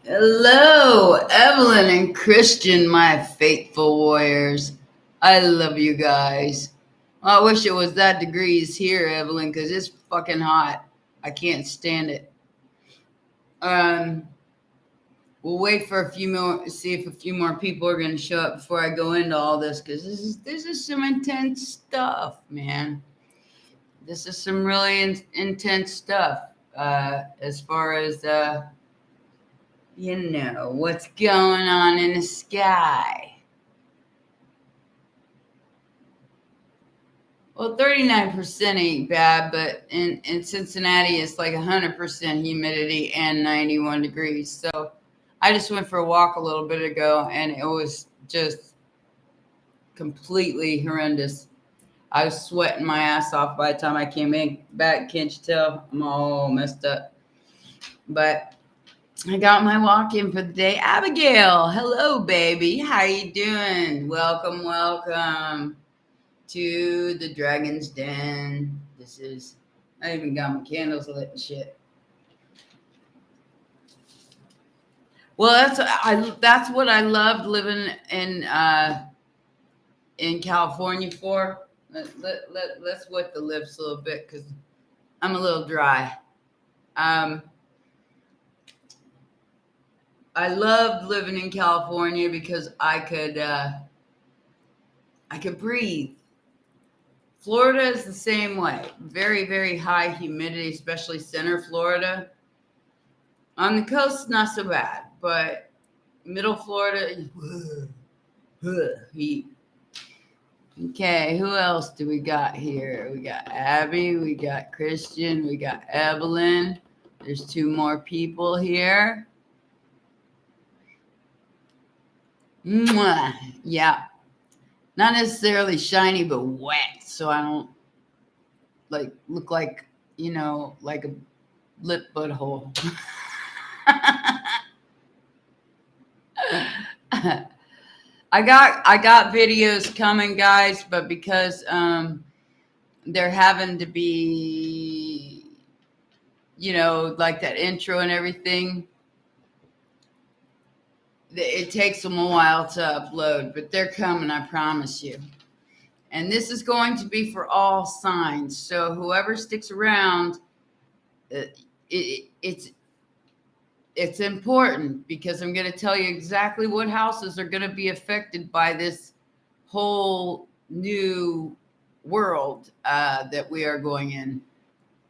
Hello, Evelyn and Christian, my faithful warriors. I love you guys. I wish it was that degrees here, Evelyn, because it's fucking hot. I can't stand it. Um, we'll wait for a few more, see if a few more people are going to show up before I go into all this, because this is some intense stuff, man. This is some really intense stuff. As far as what's going on in the sky. Well, 39% ain't bad, but in Cincinnati, it's like 100% humidity and 91 degrees. So I just went for a walk a little bit ago, and it was just completely horrendous. I was sweating my ass off by the time I came back. Can't you tell? I'm all messed up. But I got my walk in for the day. Abigail, hello, baby. How you doing? Welcome, welcome to the Dragon's Den. I even got my candles lit and shit. Well, that's what I loved living in California for. Let's wet the lips a little bit because I'm a little dry. I loved living in California because I could breathe. Florida is the same way. Very, very high humidity, especially center Florida. On the coast, not so bad, but middle Florida, heat. Okay, who else do we got here? We got Abby, we got Christian, we got Evelyn. There's two more people here. Mwah. Yeah. Not necessarily shiny, but wet, so I don't look like, like a lip butthole. I got videos coming, guys, but because they're having to be, like that intro and everything, it takes them a while to upload, but they're coming, I promise you. And this is going to be for all signs. So whoever sticks around, it's important because I'm going to tell you exactly what houses are going to be affected by this whole new world that we are going in.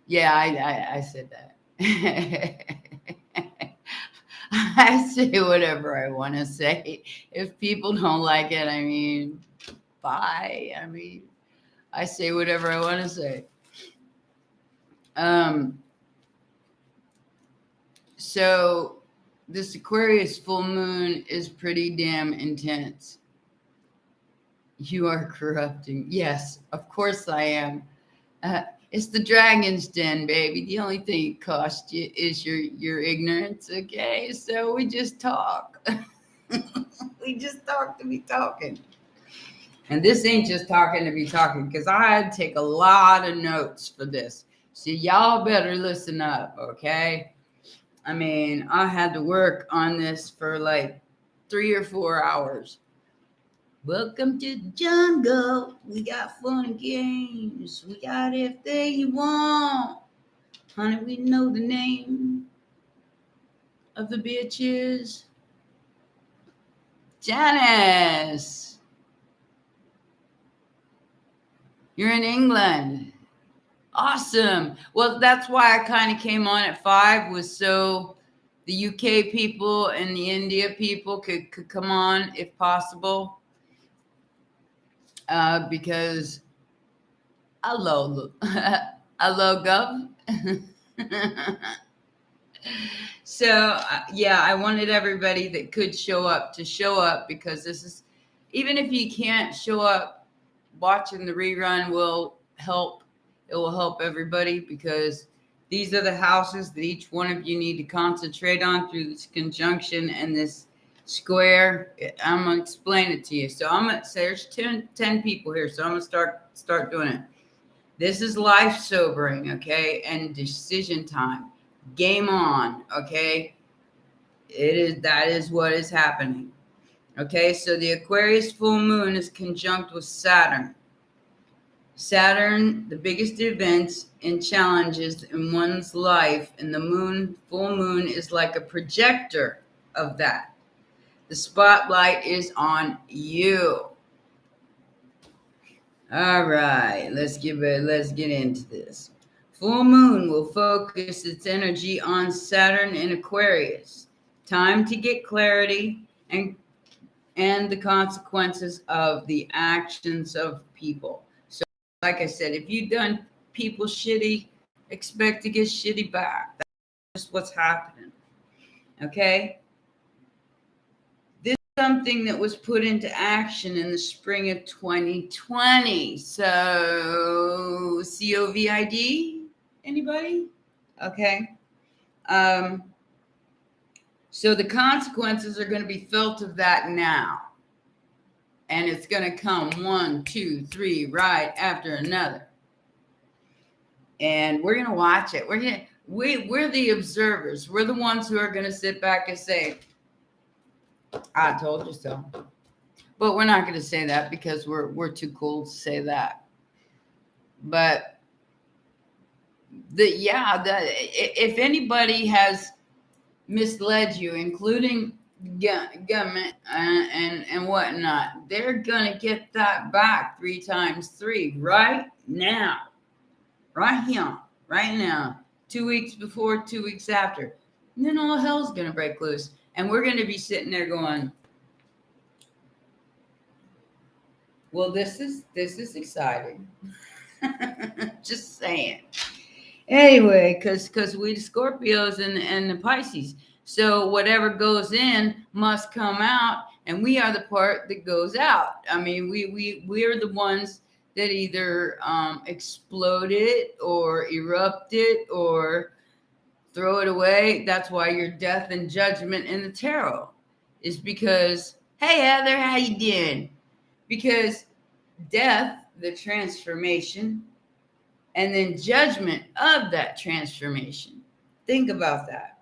Yeah, I said that. I say whatever I want to say. If people don't like it, bye. I say whatever I want to say. So this Aquarius full moon is pretty damn intense. You are corrupting. Yes, of course I am. It's the Dragon's Den, baby. The only thing it costs you is your ignorance, okay? So we just talk. We just talk to be talking. And this ain't just talking to be talking, because I had to take a lot of notes for this. So y'all better listen up, okay? I had to work on this for like 3 or 4 hours. Welcome to the jungle. We got fun and games. We got everything you want. Honey, we know the name of the bitches. Janice. You're in England. Awesome. Well, that's why I kind of came on at 5, was so the UK people and the India people could come on if possible. Because I love gov. So yeah, I wanted everybody that could show up to show up, because this is, even if you can't show up, watching the rerun will help. It will help everybody, because these are the houses that each one of you need to concentrate on through this conjunction and this square. I'm gonna explain it to you. So I'm gonna say there's 10 people here, so I'm gonna start doing it. This is life sobering, okay, and decision time. Game on, okay. That is what is happening. Okay, so the Aquarius full moon is conjunct with Saturn. Saturn, the biggest events and challenges in one's life, and the full moon is like a projector of that. The spotlight is on you. All right, let's get into this. Full moon will focus its energy on Saturn in Aquarius. Time to get clarity and the consequences of the actions of people. So, like I said, if you've done people shitty, expect to get shitty back. That's just what's happening. Okay? This is something that was put into action in the spring of 2020. So, COVID? Anybody? Okay. So the consequences are going to be felt of that now. And it's going to come 1, 2, 3 right after another. And we're going to watch it. We're the observers. We're the ones who are going to sit back and say, I told you so. But we're not going to say that because we're too cool to say that. But if anybody has misled you, including government and whatnot, they're gonna get that back 3 times 3 right now, right here, right now. 2 weeks before, 2 weeks after, and then all hell's gonna break loose, and we're gonna be sitting there going, well, this is exciting. Just saying. Anyway, because we the Scorpios and the Pisces, so whatever goes in must come out, and we are the part that goes out. I mean, we are the ones that either explode it or erupt it or throw it away. That's why your death and judgment in the tarot is because, hey Heather, how you doing? Because death, the transformation, and then judgment of that transformation. Think about that.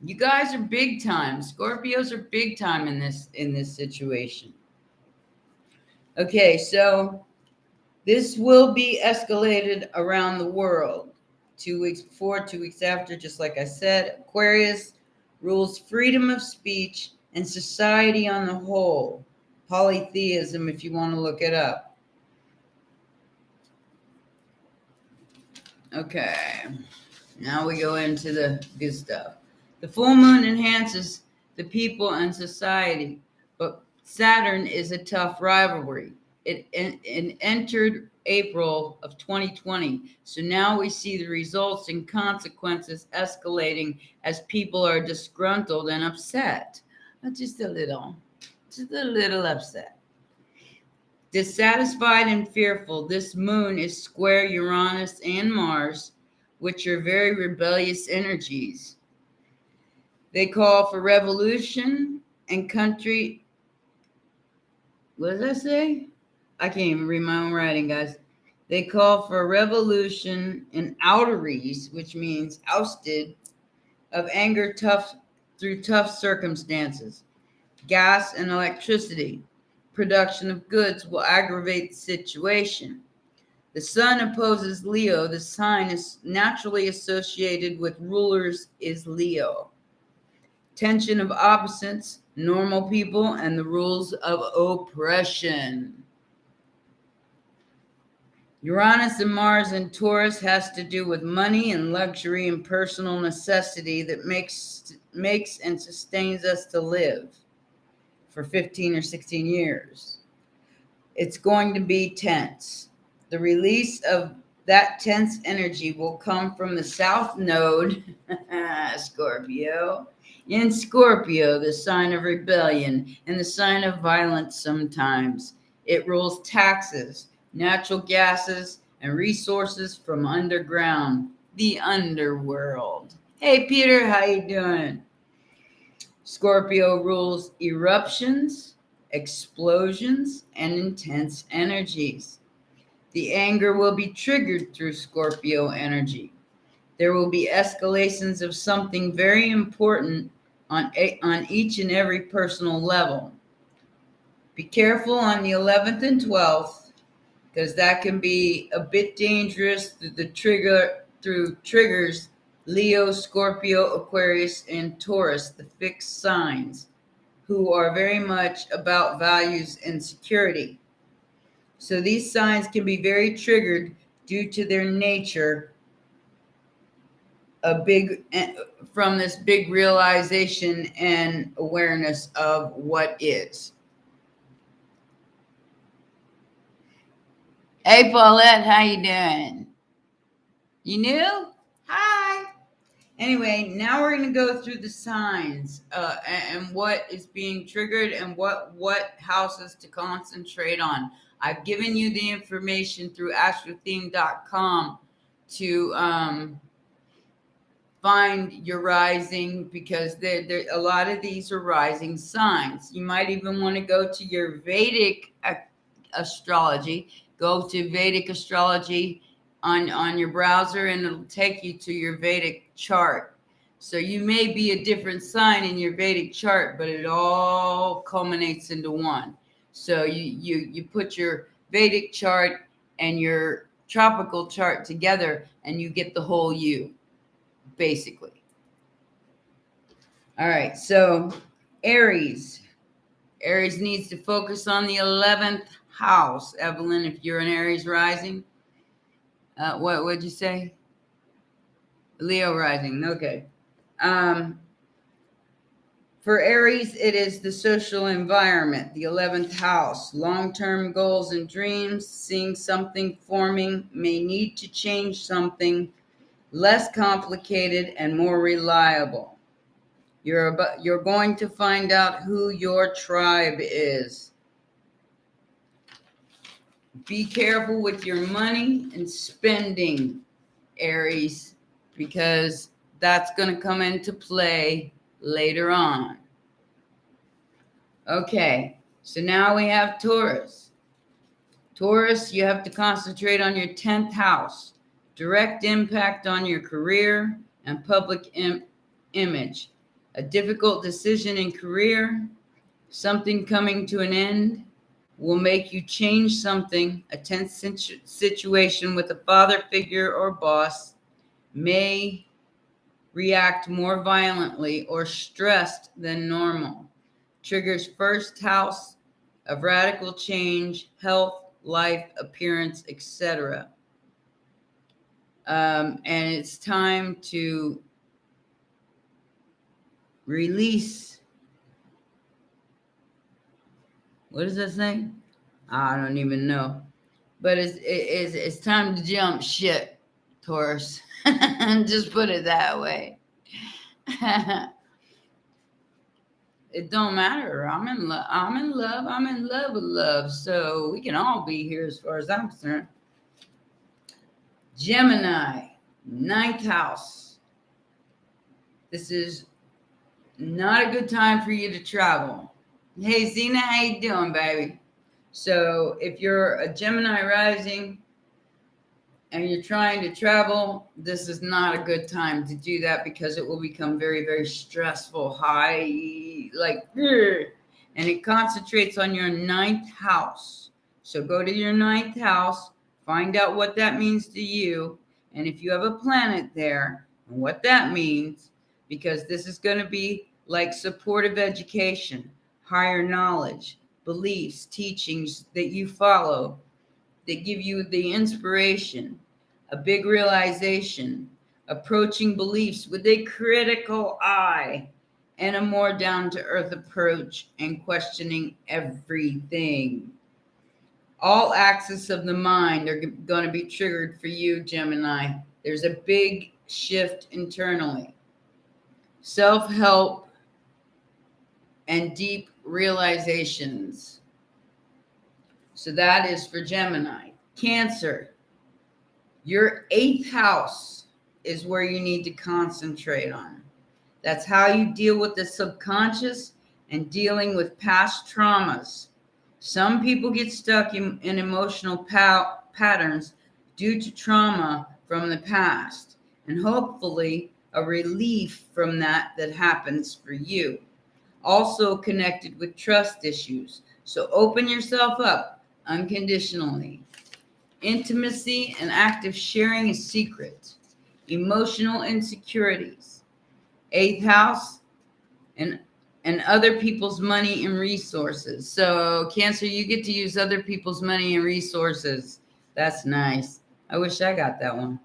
You guys are big time. Scorpios are big time in this situation. Okay, so this will be escalated around the world. 2 weeks before, 2 weeks after, just like I said. Aquarius rules freedom of speech and society on the whole. Polytheism, if you want to look it up. Okay, now we go into the good stuff. The full moon enhances the people and society, but Saturn is a tough rivalry. It entered April of 2020, so now we see the results and consequences escalating as people are disgruntled and upset. Just a little upset. Dissatisfied and fearful, this moon is square Uranus and Mars, which are very rebellious energies. They call for revolution and country. What does that say? I can't even read my own writing, guys. They call for a revolution in aries, which means ousted, of anger through tough circumstances. Gas and electricity. Production of goods will aggravate the situation. The sun opposes Leo. The sign is naturally associated with rulers is Leo. Tension of opposites, normal people, and the rules of oppression. Uranus and Mars in Taurus has to do with money and luxury and personal necessity that makes and sustains us to live for 15 or 16 years. It's going to be tense. The release of that tense energy will come from the South Node, Scorpio. In Scorpio, the sign of rebellion and the sign of violence sometimes. It rules taxes, natural gases, and resources from underground, the underworld. Hey, Peter, how you doing? Scorpio rules eruptions, explosions, and intense energies. The anger will be triggered through Scorpio energy. There will be escalations of something very important on each and every personal level. Be careful on the 11th and 12th, because that can be a bit dangerous through triggers Leo, Scorpio, Aquarius, and Taurus, the fixed signs, who are very much about values and security. So these signs can be very triggered due to their nature, from this big realization and awareness of what is. Hey Paulette, how you doing? You new? Hi. Anyway, now we're going to go through the signs and what is being triggered and what houses to concentrate on. I've given you the information through astrotheme.com to find your rising, because there a lot of these are rising signs. You might even want to go to your Vedic astrology. Go to Vedic astrology on your browser, and it'll take you to your Vedic chart. So you may be a different sign in your Vedic chart, but it all culminates into one. So you put your Vedic chart and your tropical chart together, and you get the whole you, basically. All right, so Aries. Aries needs to focus on the 11th house. Evelyn, if you're an Aries rising. What would you say? Leo rising. Okay. For Aries, it is the social environment, the 11th house, long-term goals and dreams, seeing something forming, may need to change something, less complicated and more reliable. You're going to find out who your tribe is. Be careful with your money and spending, Aries, because that's going to come into play later on. Okay, so now we have Taurus. Taurus, you have to concentrate on your 10th house. Direct impact on your career and public image. A difficult decision in career, something coming to an end, will make you change something. A tense situation with a father figure or boss may react more violently or stressed than normal. Triggers first house of radical change, health, life, appearance, etc. And it's time to release. What does that say? I don't even know. But it's time to jump shit, Taurus. Just put it that way. It don't matter. I'm in love. I'm in love. I'm in love with love. So we can all be here as far as I'm concerned. Gemini, 9th house. This is not a good time for you to travel. Hey, Zena, how you doing, baby? So if you're a Gemini rising and you're trying to travel, this is not a good time to do that, because it will become very, very stressful, high, like, and it concentrates on your 9th house. So go to your 9th house, find out what that means to you, and if you have a planet there, and what that means, because this is going to be like supportive education, higher knowledge, beliefs, teachings that you follow that give you the inspiration, a big realization, approaching beliefs with a critical eye, and a more down-to-earth approach and questioning everything. All axes of the mind are going to be triggered for you, Gemini. There's a big shift internally. Self-help and deep realizations. So that is for Gemini. Cancer, your 8th house is where you need to concentrate on. That's how you deal with the subconscious and dealing with past traumas. Some people get stuck in emotional patterns due to trauma from the past. And hopefully a relief from that happens for you. Also connected with trust issues. So open yourself up unconditionally. Intimacy and active sharing is secret. Emotional insecurities. Eighth house and other people's money and resources. So Cancer, you get to use other people's money and resources. That's nice. I wish I got that one.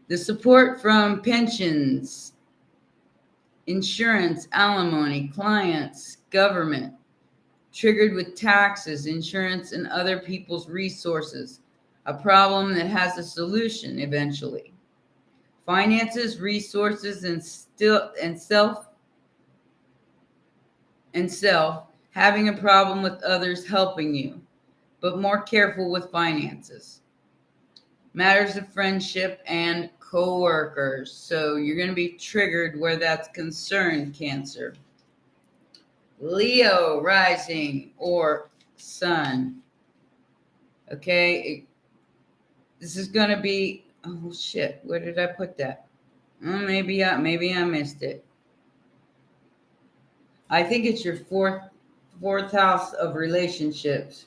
The support from pensions, insurance, alimony, clients, government, triggered with taxes, insurance, and other people's resources. A problem that has a solution eventually. Finances, resources, and self, having a problem with others helping you, but more careful with finances. Matters of friendship and co-workers. So you're going to be triggered where that's concerned, Cancer. Leo rising or sun. Okay. This is going to be, oh shit, where did I put that? Oh, maybe I missed it. I think it's your fourth house of relationships.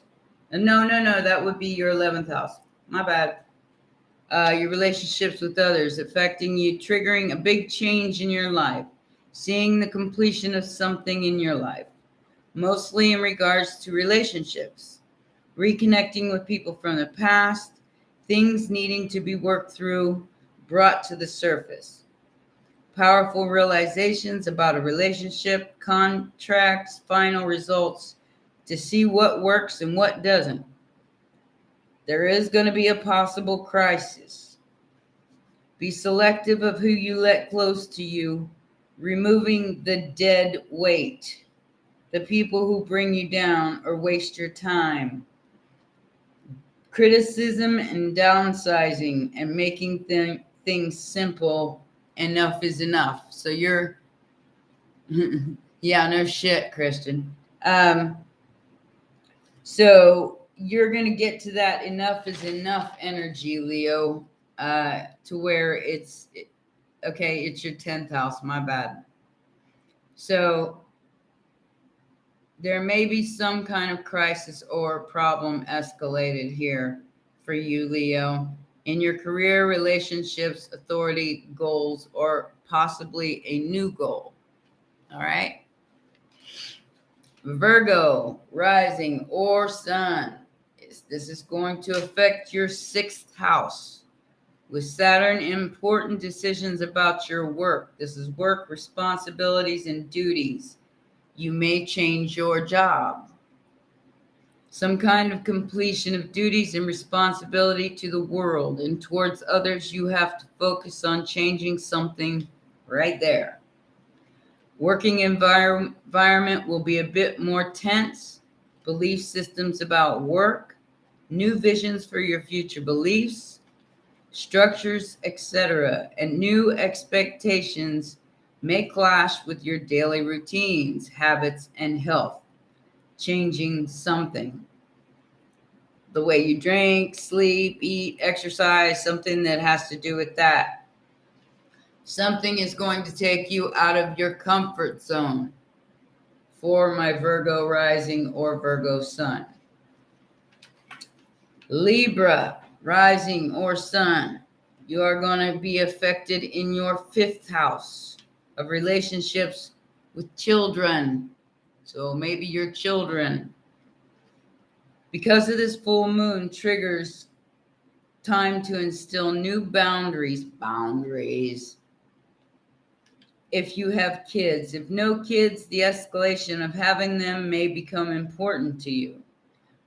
No, that would be your 11th house. My bad. Your relationships with others affecting you, triggering a big change in your life, seeing the completion of something in your life, mostly in regards to relationships, reconnecting with people from the past, things needing to be worked through, brought to the surface. Powerful realizations about a relationship, contracts, final results, to see what works and what doesn't. There is going to be a possible crisis. Be selective of who you let close to you, removing the dead weight, the people who bring you down or waste your time. Criticism and downsizing and making things simple. Enough is enough. So you're, yeah, no shit, Christian. So you're going to get to that enough is enough energy, Leo, to where it's your 10th house. My bad. So there may be some kind of crisis or problem escalated here for you, Leo, in your career, relationships, authority, goals, or possibly a new goal. All right. Virgo, rising or sun. This is going to affect your 6th house. With Saturn, important decisions about your work. This is work, responsibilities, and duties. You may change your job. Some kind of completion of duties and responsibility to the world and towards others. You have to focus on changing something right there. Working environment will be a bit more tense. Belief systems about work, new visions for your future beliefs, structures, etc., and new expectations may clash with your daily routines, habits, and health. Changing something. The way you drink, sleep, eat, exercise, something that has to do with that. Something is going to take you out of your comfort zone for my Virgo rising or Virgo sun. Libra rising or sun. You are going to be affected in your 5th house of relationships with children. So maybe your children. Because of this full moon triggers time to instill new boundaries. If you have kids. If no kids, the escalation of having them may become important to you.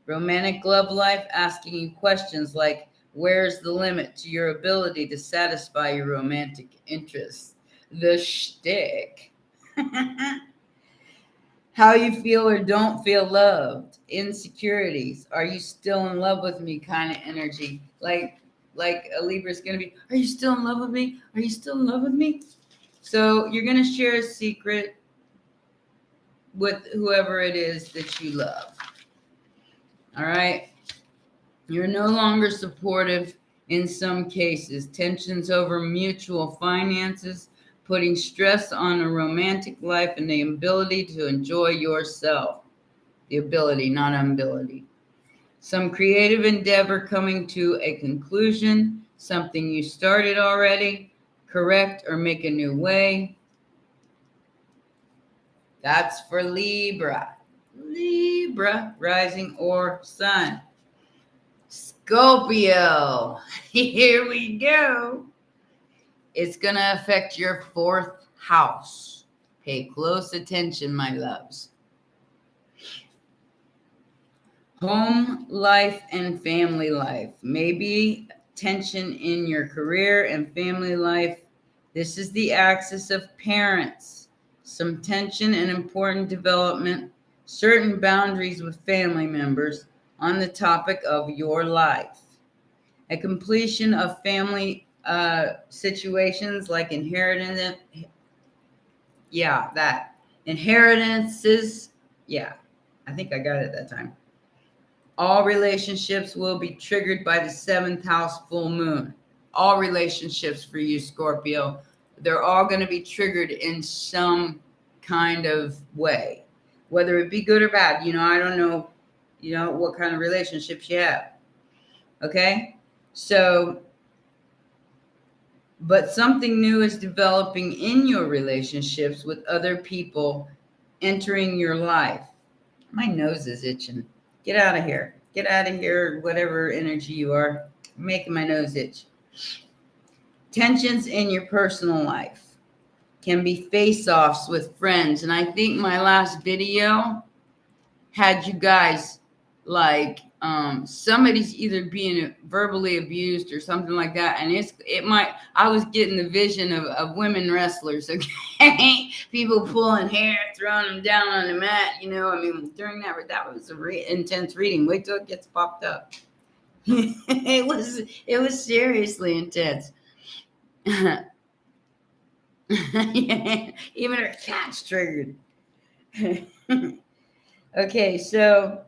Romantic love life, asking you questions like, where's the limit to your ability to satisfy your romantic interests? The shtick. How you feel or don't feel loved. Insecurities. Are you still in love with me kind of energy? Like a Libra is going to be, are you still in love with me? Are you still in love with me? So you're going to share a secret with whoever it is that you love. All right. You're no longer supportive in some cases. Tensions over mutual finances, putting stress on a romantic life and the ability to enjoy yourself. The ability, not ability. Some creative endeavor coming to a conclusion, something you started already, correct or make a new way. That's for Libra. Libra, rising or sun. Scorpio. Here we go. It's going to affect your 4th house. Pay close attention, my loves. Home life and family life. Maybe tension in your career and family life. This is the axis of parents. Some tension and important development. Certain boundaries with family members on the topic of your life. A completion of family situations like inheritance. Yeah, that. Inheritances. Yeah, I think I got it that time. All relationships will be triggered by the 7th house full moon. All relationships for you, Scorpio, they're all going to be triggered in some kind of way, whether it be good or bad. I don't know, what kind of relationships you have. Okay? So, but something new is developing in your relationships with other people entering your life. My nose is itching. Get out of here. Get out of here, whatever energy you are. I'm making my nose itch. Tensions in your personal life can be face-offs with friends. And I think my last video had you guys like somebody's either being verbally abused or something like that. And I was getting the vision of women wrestlers, okay? People pulling hair, throwing them down on the mat, during that was a intense reading. Wait till it gets popped up. It was seriously intense. Yeah, even her cat's triggered. Okay, so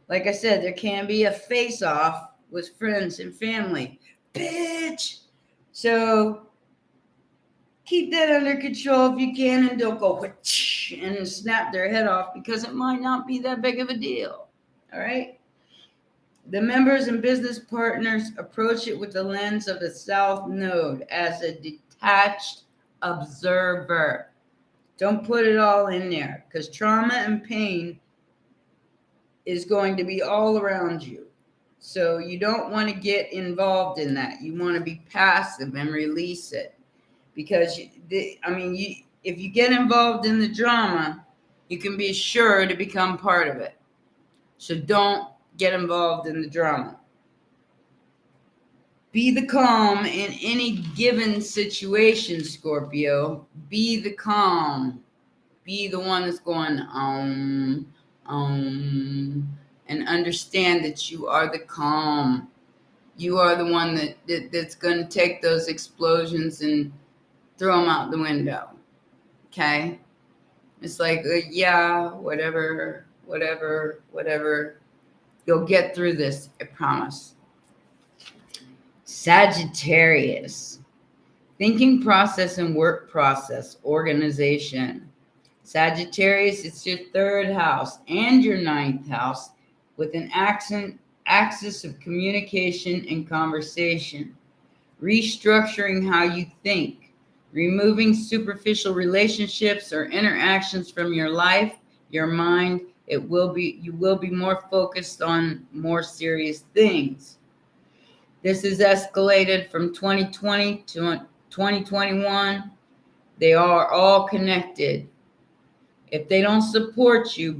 like I said, there can be a face-off with friends and family. Bitch! So keep that under control if you can, and don't go and snap their head off, because it might not be that big of a deal. All right? The members and business partners approach it with the lens of the South Node as a detached observer. Don't put it all in there, because trauma and pain is going to be all around you. So you don't want to get involved in that. You want to be passive and release it. Because, if you get involved in the drama, you can be sure to become part of it. So don't get involved in the drama. Be the calm in any given situation, Scorpio. Be the calm. Be the one that's going, and understand that you are the calm. You are the one that's going to take those explosions and throw them out the window. Okay? It's like, whatever. You'll get through this, I promise. Sagittarius. Thinking process and work process, organization. Sagittarius, it's your 3rd house and your 9th house with an axis of communication and conversation. Restructuring how you think. Removing superficial relationships or interactions from your life, your mind. You will be more focused on more serious things. This is escalated from 2020 to 2021. They are all connected. If they don't support you,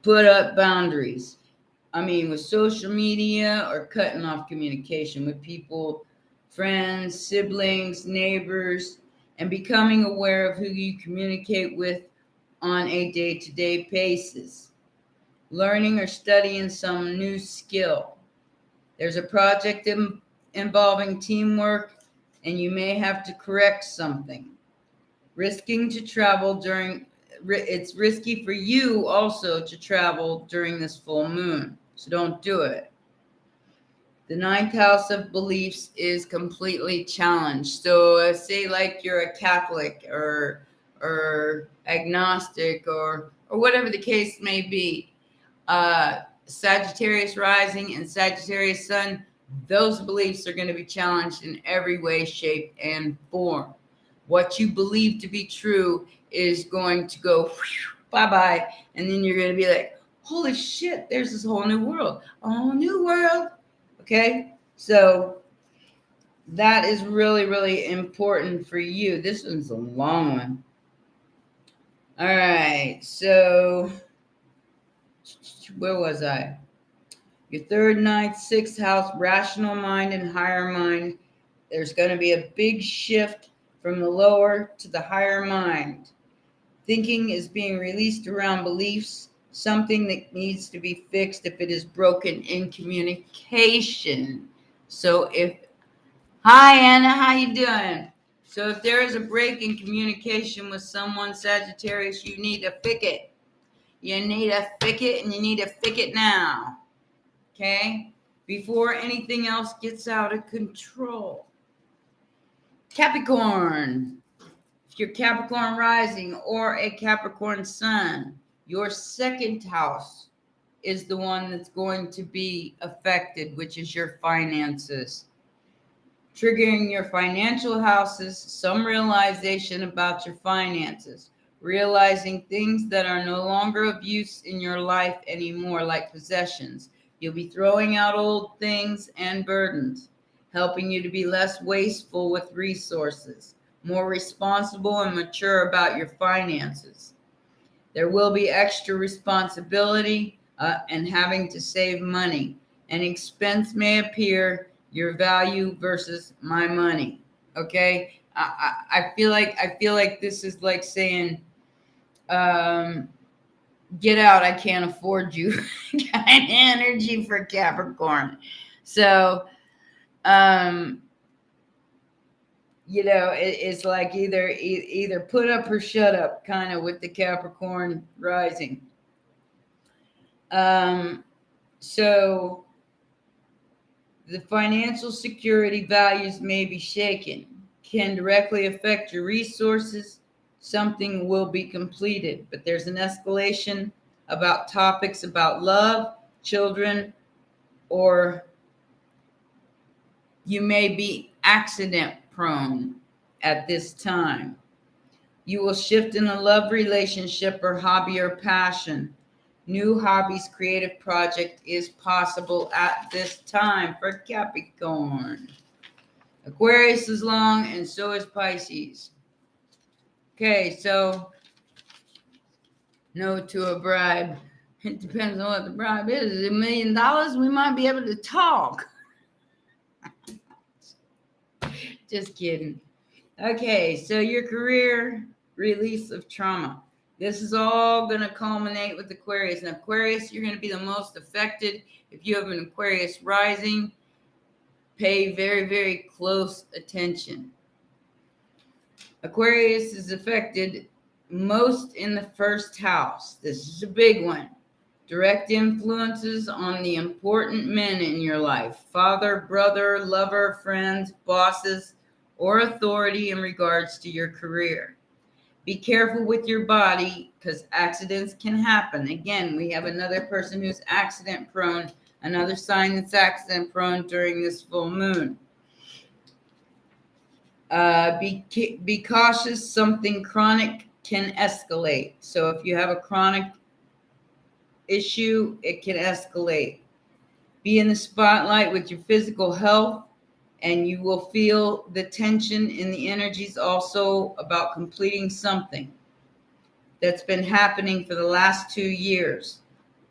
put up boundaries. With social media, or cutting off communication with people, friends, siblings, neighbors, and becoming aware of who you communicate with on a day-to-day basis. Learning or studying some new skill. There's a project involving teamwork, and you may have to correct something. Risking to travel it's risky for you also to travel during this full moon, so don't do it. The ninth house of beliefs is completely challenged. So say like you're a Catholic or agnostic or whatever the case may be. Sagittarius rising and Sagittarius sun, those beliefs are going to be challenged in every way, shape, and form. What you believe to be true is going to go bye-bye, and then you're going to be like, holy shit, there's this whole new world. A whole new world. Okay? So that is really, really important for you. This one's a long one. All right. So where was I? Your third, ninth, sixth house, rational mind and higher mind. There's going to be a big shift from the lower to the higher mind. Thinking is being released around beliefs, something that needs to be fixed if it is broken in communication. So hi Anna, how you doing? So if there is a break in communication with someone, Sagittarius, you need to fix it. You need to fix it, and you need to fix it now. Okay? Before anything else gets out of control. Capricorn. If you're Capricorn rising or a Capricorn sun, your second house is the one that's going to be affected, which is your finances. Triggering your financial houses, some realization about your finances, realizing things that are no longer of use in your life anymore, like possessions. You'll be throwing out old things and burdens, helping you to be less wasteful with resources, more responsible and mature about your finances. There will be extra responsibility and having to save money. An expense may appear your value versus my money. Okay, I feel like this is like saying, get out, I can't afford you kind of energy for Capricorn. So, it's like either put up or shut up, kind of with the Capricorn rising. So the financial security values may be shaken, can directly affect your resources. Something will be completed, but there's an escalation about topics about love, children, or you may be accident prone at this time. You will shift in a love relationship or hobby or passion. New hobbies, creative project is possible at this time for Capricorn. Aquarius is long and so is Pisces. Okay, so no to a bribe. It depends on what the bribe is. Is it $1 million? We might be able to talk. Just kidding. Okay, so your career, release of trauma. This is all going to culminate with Aquarius. And Aquarius, you're going to be the most affected. If you have an Aquarius rising, pay very, very close attention. Aquarius is affected most in the first house. This is a big one. Direct influences on the important men in your life. Father, brother, lover, friends, bosses, or authority in regards to your career. Be careful with your body because accidents can happen. Again, we have another person who's accident prone, another sign that's accident prone during this full moon. Be cautious. Something chronic can escalate. So if you have a chronic issue, it can escalate. Be in the spotlight with your physical health, and you will feel the tension in the energies also about completing something that's been happening for the last 2 years.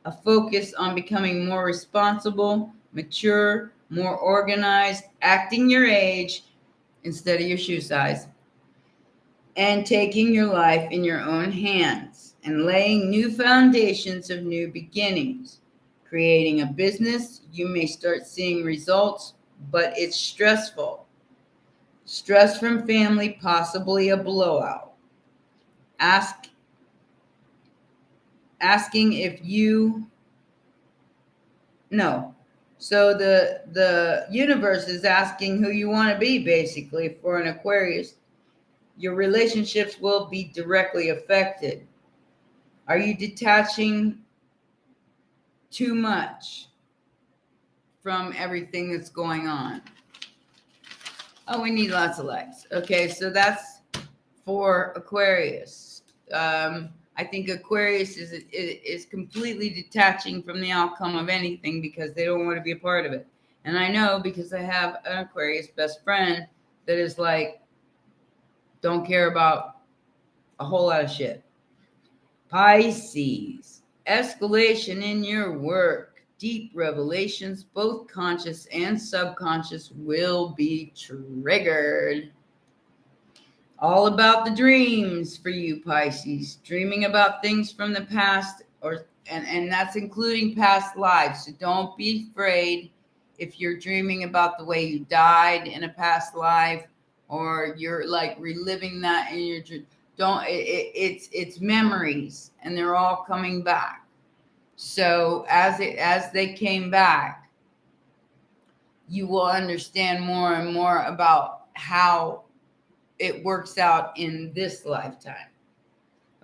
A focus on becoming more responsible, mature, more organized, acting your age instead of your shoe size, and taking your life in your own hands and laying new foundations of new beginnings. Creating a business, you may start seeing results, but it's stressful. Stress from family, possibly a blowout. Asking if you, no, So the universe is asking who you want to be, basically, for an Aquarius. Your relationships will be directly affected. Are you detaching too much from everything that's going on? Oh, we need lots of likes. Okay, so that's for Aquarius. I think Aquarius is completely detaching from the outcome of anything because they don't want to be a part of it. And I know because I have an Aquarius best friend that is like, don't care about a whole lot of shit. Pisces, escalation in your work, deep revelations, both conscious and subconscious, will be triggered. All about the dreams for you, Pisces. Dreaming about things from the past, and that's including past lives. So don't be afraid if you're dreaming about the way you died in a past life, or you're like reliving that in your dream. Don't it's memories, and they're all coming back. So as they came back, you will understand more and more about how it works out in this lifetime.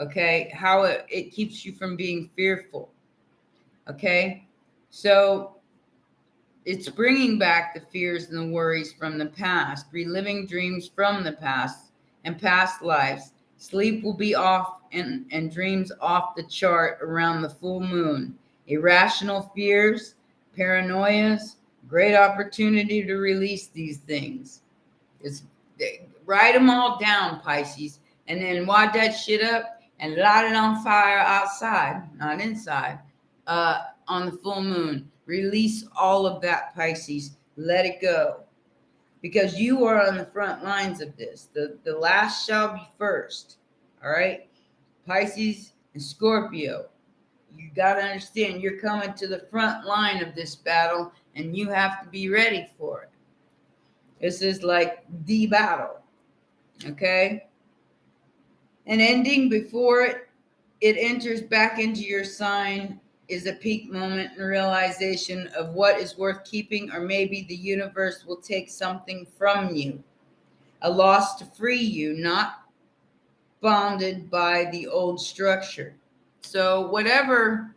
Okay, how it keeps you from being fearful. Okay, so it's bringing back the fears and the worries from the past, reliving dreams from the past and past lives. Sleep will be off and dreams off the chart around the full moon. Irrational fears, paranoias, great opportunity to release these things. It's write them all down, Pisces, and then wad that shit up and light it on fire outside, not inside, on the full moon. Release all of that, Pisces. Let it go. Because you are on the front lines of this. The last shall be first. All right? Pisces and Scorpio. You got to understand you're coming to the front line of this battle, and you have to be ready for it. This is like the battle. Okay? An ending before it enters back into your sign is a peak moment and realization of what is worth keeping, or maybe the universe will take something from you. A loss to free you, not bonded by the old structure. So whatever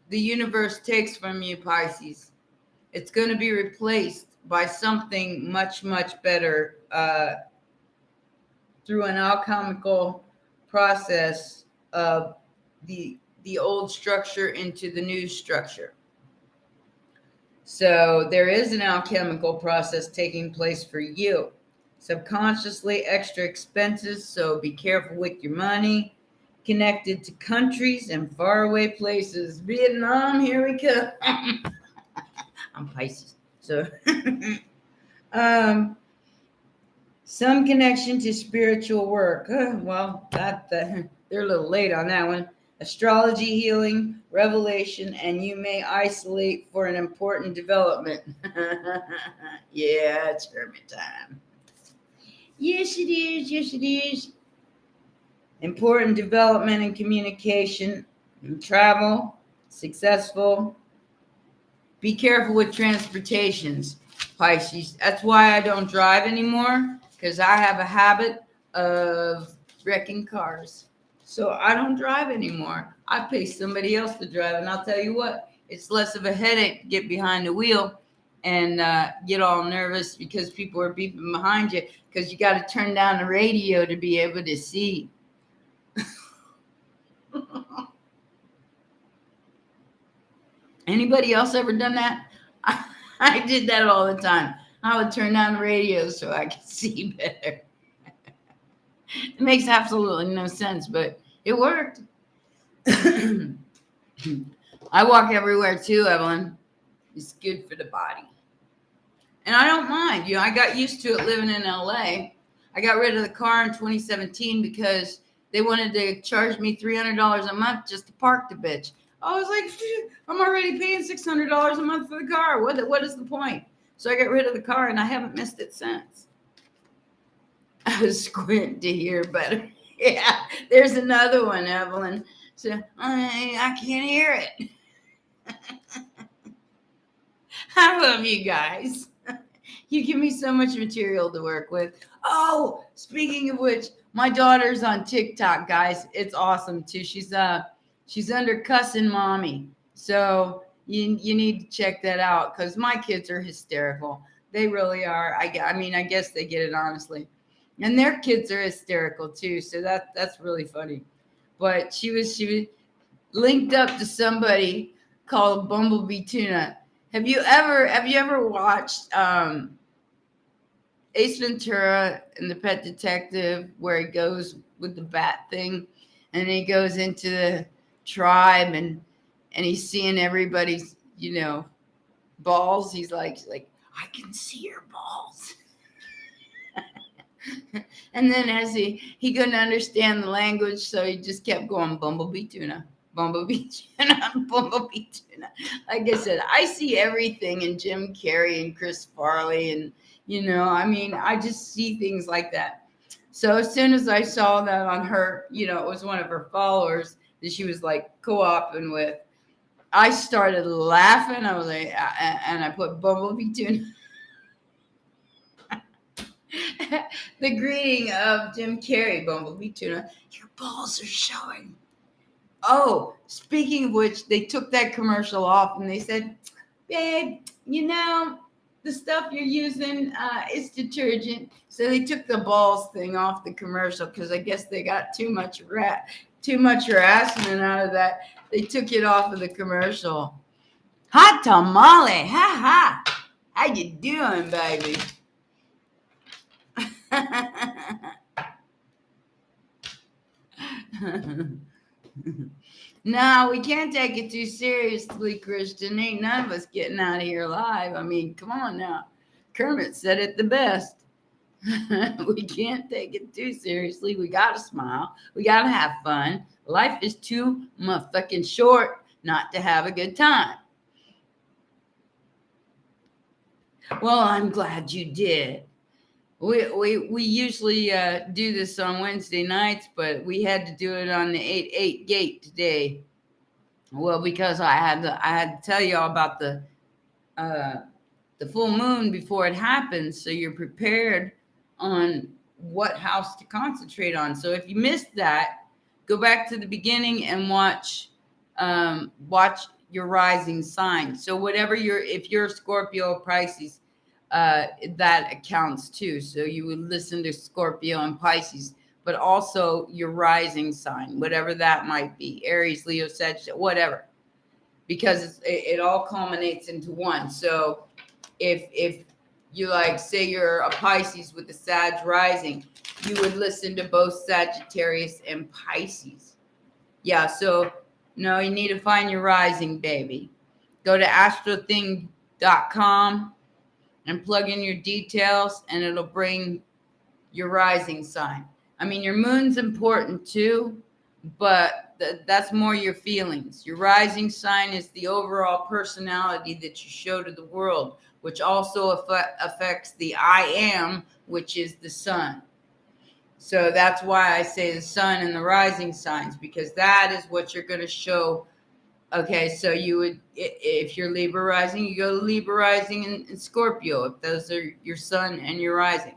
the universe takes from you, Pisces, it's going to be replaced by something much, much better through an alchemical process of the old structure into the new structure. So there is an alchemical process taking place for you. Subconsciously, extra expenses, so be careful with your money. Connected to countries and faraway places. Vietnam, here we come. I'm Pisces. So some connection to spiritual work. Well, they're a little late on that one. Astrology, healing, revelation, and you may isolate for an important development. Yeah, it's hermit time. Yes, it is. Yes, it is. Important development and communication and travel, successful. Be careful with transportations, Pisces. That's why I don't drive anymore, because I have a habit of wrecking cars. So I don't drive anymore. I pay somebody else to drive, and I'll tell you what, it's less of a headache to get behind the wheel and get all nervous because people are beeping behind you, because you got to turn down the radio to be able to see. Anybody else ever done that? I did that all the time. I would turn down the radio so I could see better. It makes absolutely no sense, but it worked. I walk everywhere too, Evelyn. It's good for the body. And I don't mind. I got used to it living in LA. I got rid of the car in 2017 because they wanted to charge me $300 a month just to park the bitch. I was like, I'm already paying $600 a month for the car. What is the point? So I got rid of the car, and I haven't missed it since. I was squinting to hear better. Yeah, there's another one, Evelyn. So I can't hear it. I love you guys. You give me so much material to work with. Oh, speaking of which, my daughter's on TikTok, guys. It's awesome too. She's under cussing mommy. So you need to check that out because my kids are hysterical. They really are. I mean, I guess they get it honestly. And their kids are hysterical too. So that's really funny. But she was linked up to somebody called Bumblebee Tuna. Have you ever watched Ace Ventura and the Pet Detective where he goes with the bat thing and he goes into the tribe and he's seeing everybody's, balls. He's like, I can see your balls. And then as he couldn't understand the language, so he just kept going, Bumblebee Tuna, Bumblebee Tuna, Bumblebee Tuna. Like I said, I see everything in Jim Carrey and Chris Farley and I just see things like that. So as soon as I saw that on her, it was one of her followers that she was like co-oping with, I started laughing. I was like, and I put Bumblebee Tuna. The greeting of Jim Carrey, Bumblebee Tuna, your balls are showing. Oh, speaking of which, they took that commercial off and they said, babe, the stuff you're using is detergent. So they took the balls thing off the commercial because I guess they got too much harassment out of that. They took it off of the commercial. Hot tamale, ha ha. How you doing, baby? No, we can't take it too seriously, Christian. Ain't none of us getting out of here alive. I mean, come on now. Kermit said it the best. We can't take it too seriously. We gotta smile. We gotta have fun. Life is too motherfucking short not to have a good time. Well, I'm glad you did. We usually do this on Wednesday nights, but we had to do it on the 8/8 gate today. Well, because I had to tell you all about the full moon before it happens, so you're prepared on what house to concentrate on. So if you missed that, go back to the beginning and watch your rising sign. So whatever if you're Scorpio or Pisces, that accounts too. So you would listen to Scorpio and Pisces, but also your rising sign, whatever that might be, Aries, Leo, Sagittarius, whatever, because it all culminates into one. So if you say you're a Pisces with a Sag rising, you would listen to both Sagittarius and Pisces. Yeah, so no, you need to find your rising, baby. Go to astrothing.com and plug in your details, and it'll bring your rising sign. I mean, your moon's important too, but that's more your feelings. Your rising sign is the overall personality that you show to the world, which also affects the I am, which is the sun. So that's why I say the sun and the rising signs, because that is what you're going to show. Okay, so you would, if you're Libra rising, you go to Libra rising and Scorpio, if those are your sun and your rising.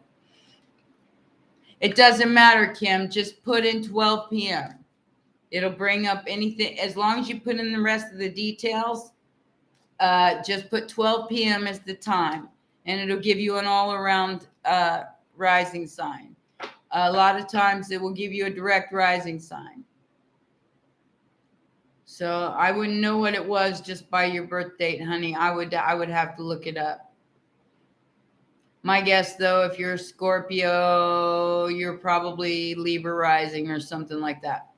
It doesn't matter, Kim. Just put in 12 p.m. It'll bring up anything. As long as you put in the rest of the details, just put 12 p.m. as the time, and it'll give you an all-around rising sign. A lot of times it will give you a direct rising sign. So I wouldn't know what it was just by your birth date, honey. I would have to look it up. My guess, though, if you're a Scorpio, you're probably Libra rising or something like that.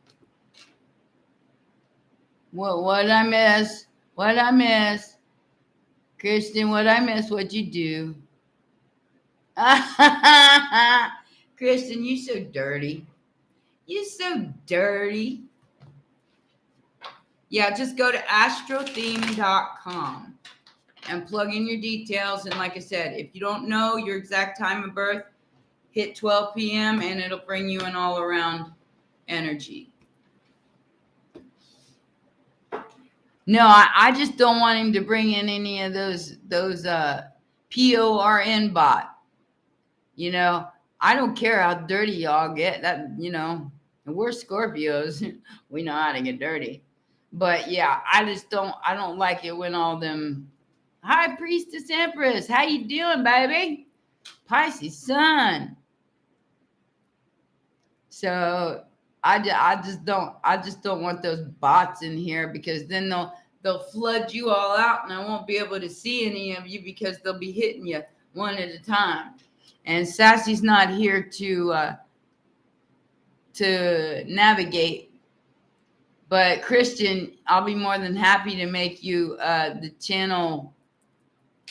What I miss? What I miss? Kristen, what I miss? What'd you do? Kristen, you so dirty. You so dirty. Yeah, just go to astrotheme.com and plug in your details. And like I said, if you don't know your exact time of birth, hit 12 p.m. and it'll bring you an all-around energy. No, I just don't want him to bring in any of those PORN bot. You know, I don't care how dirty y'all get. That, you know, we're Scorpios. We know how to get dirty. But yeah, I don't like it when all them, hi Priestess Empress, how you doing, baby? Pisces sun. So I just don't want those bots in here, because then they'll flood you all out, and I won't be able to see any of you because they'll be hitting you one at a time. And Sassy's not here to navigate, but Christian, I'll be more than happy to make you the channel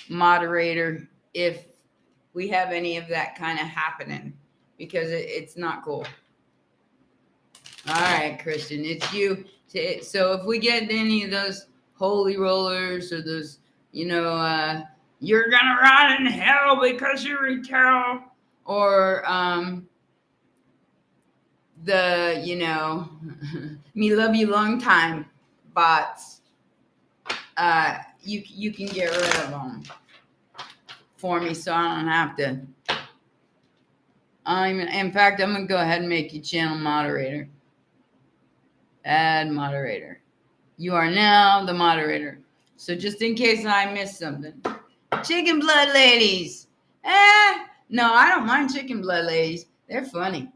moderator if we have any of that kind of happening, because it's not cool. All right, Christian, it's you. So if we get any of those holy rollers or those, you know, you're gonna rot in hell because you retell, or the, you know, me love you long time bots, you can get rid of them for me, so I don't have to. In fact, I'm gonna go ahead and make you channel moderator. Add moderator. You are now the moderator. So just in case I missed something. Chicken blood ladies. No, I don't mind chicken blood ladies. They're funny.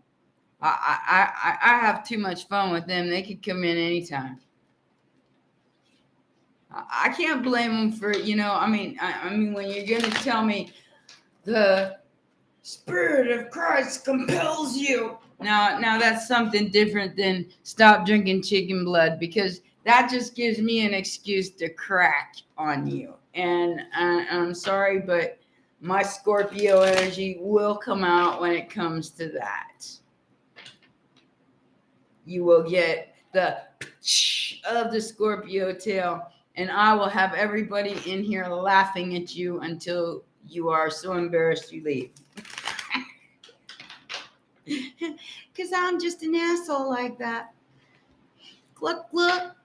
I have too much fun with them. They could come in anytime. I can't blame them for, you know, I mean, when you're going to tell me the Spirit of Christ compels you. Now that's something different than stop drinking chicken blood, because that just gives me an excuse to crack on you. And I'm sorry, but my Scorpio energy will come out when it comes to that. You will get the of the Scorpio tail, and I will have everybody in here laughing at you until you are so embarrassed you leave. Because I'm just an asshole like that. Cluck, cluck.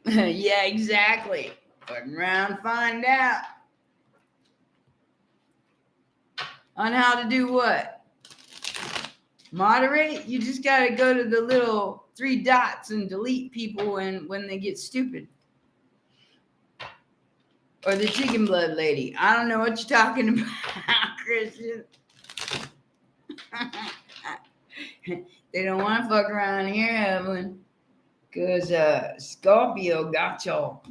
Yeah, exactly. Fucking around, find out. On how to do what? Moderate? You just got to go to the little 3 dots and delete people when they get stupid. Or the chicken blood lady. I don't know what you're talking about, Christian. They don't want to fuck around here, Evelyn. Because Scorpio got your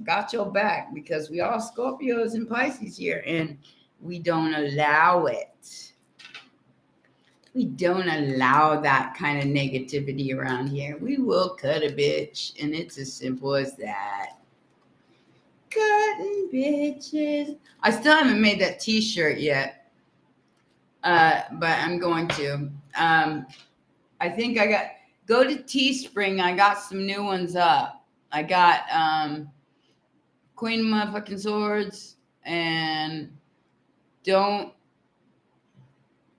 back, because we all Scorpios and Pisces here, and we don't allow it. We don't allow that kind of negativity around here. We will cut a bitch, and it's as simple as that. Cutting bitches. I still haven't made that t-shirt yet, but I'm going to. I think go to Teespring. I got some new ones up. I got Queen of Motherfucking Swords and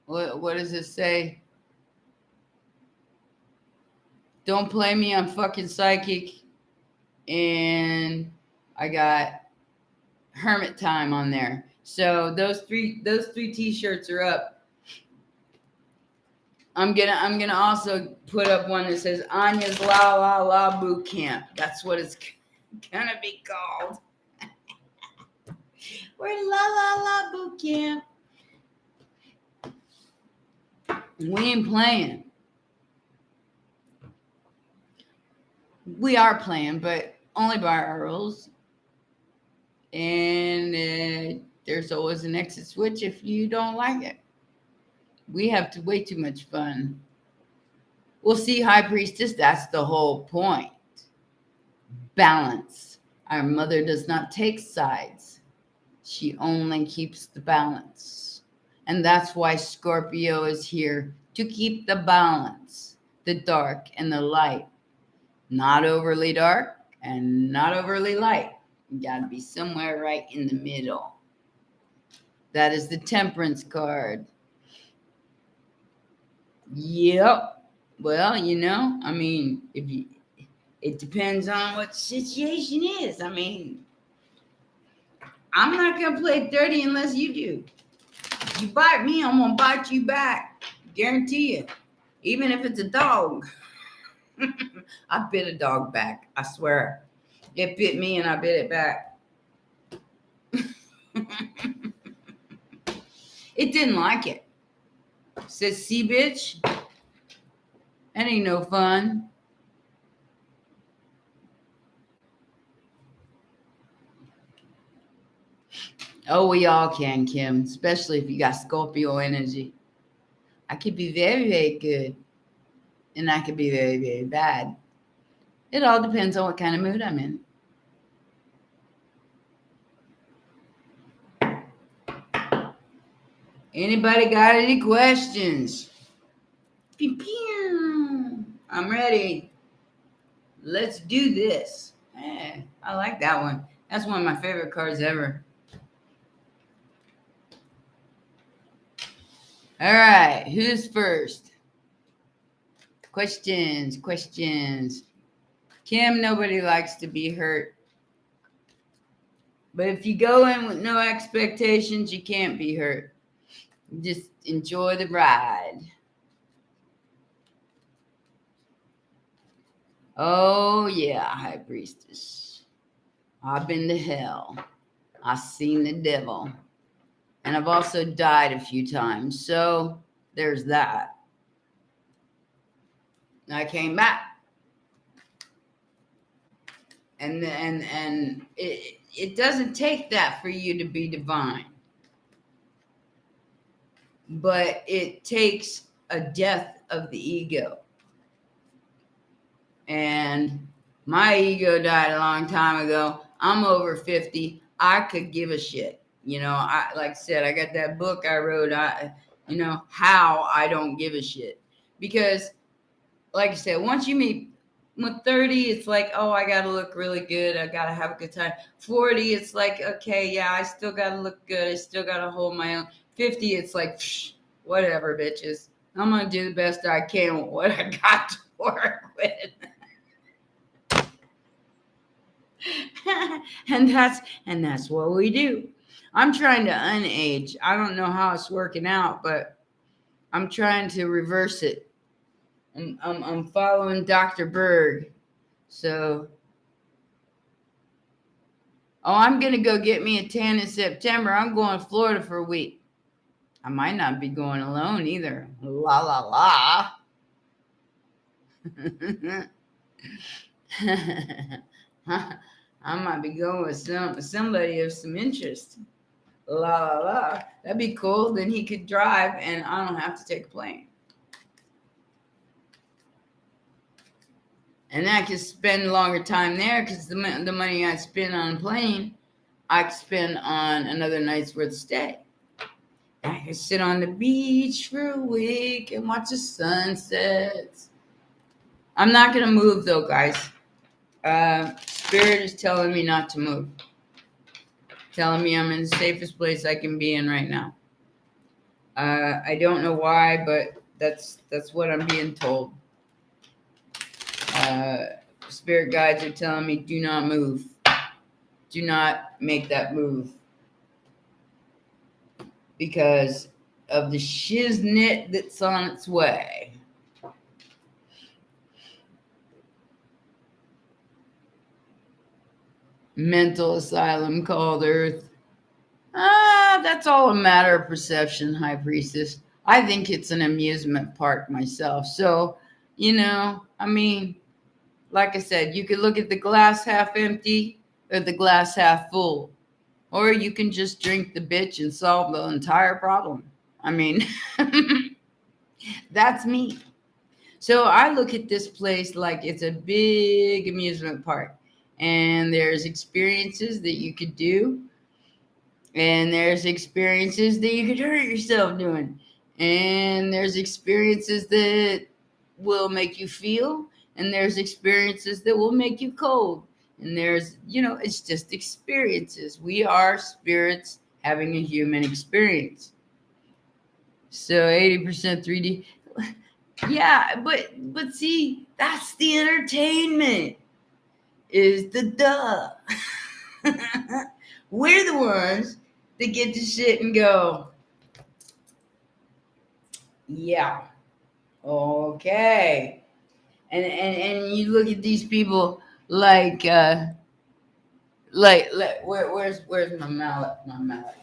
what does it say? Don't play me, I'm fucking psychic. And I got Hermit Time on there. So those three t-shirts are up. I'm gonna also put up one that says Anya's La La La Boot Camp. That's what it's gonna be called. We're La La La Boot Camp. We ain't playing. We are playing, but only by our rules. And there's always an exit switch if you don't like it. We have way too much fun. We'll see, High Priestess. That's the whole point. Balance. Our mother does not take sides. She only keeps the balance. And that's why Scorpio is here, to keep the balance, the dark and the light. Not overly dark and not overly light. You got to be somewhere right in the middle. That is the Temperance card. Yep. Well, I mean, it depends on what the situation is. I mean, I'm not going to play dirty unless you do. If you bite me, I'm going to bite you back. Guarantee it. Even if it's a dog. I bit a dog back. I swear. It bit me and I bit it back. It didn't like it. Says, see, bitch, that ain't no fun. Oh, we all can, Kim, especially if you got Scorpio energy. I could be very, very good, and I could be very, very bad. It all depends on what kind of mood I'm in. Anybody got any questions? Pew, pew. I'm ready. Let's do this. I like that one. That's one of my favorite cards ever. All right, who's first? Questions. Kim, nobody likes to be hurt. But if you go in with no expectations, you can't be hurt. Just enjoy the ride. Oh, yeah, High Priestess. I've been to hell. I've seen the devil. And I've also died a few times. So there's that. And I came back. And it doesn't take that for you to be divine. But it takes a death of the ego. And my ego died a long time ago. I'm over 50. I could give a shit. I like I said, I got that book I wrote, how I don't give a shit. Because, like I said, once you meet with 30, it's like, oh, I got to look really good. I got to have a good time. 40, it's like, okay, yeah, I still got to look good. I still got to hold my own. 50, it's like, psh, whatever, bitches. I'm going to do the best I can with what I got to work with. and that's what we do. I'm trying to unage. I don't know how it's working out, but I'm trying to reverse it. I'm following Dr. Berg. So, I'm going to go get me a tan in September. I'm going to Florida for a week. I might not be going alone either. La, la, la. I might be going with somebody of some interest. La, la, la. That'd be cool. Then he could drive and I don't have to take a plane. And I could spend longer time there because the money I spend on a plane, I could spend on another night's worth of stay. I could sit on the beach for a week and watch the sunsets. I'm not going to move though, guys. Spirit is telling me not to move. Telling me I'm in the safest place I can be in right now. I don't know why, but that's what I'm being told. Spirit guides are telling me, do not move. Do not make that move. Because of the shiznit that's on its way. Mental asylum called Earth. That's all a matter of perception, High Priestess. I think it's an amusement park myself. So, I mean, like I said, you could look at the glass half empty or the glass half full. Or you can just drink the bitch and solve the entire problem. I mean, that's me. So I look at this place like it's a big amusement park. And there's experiences that you could do. And there's experiences that you could hurt yourself doing. And there's experiences that will make you feel. And there's experiences that will make you cold. And there's, it's just experiences. We are spirits having a human experience. So 80% 3D. Yeah, but see, that's the entertainment. Is the duh. We're the ones that get to sit and go, yeah, okay. And you look at these people like where's my mallet? My mallet.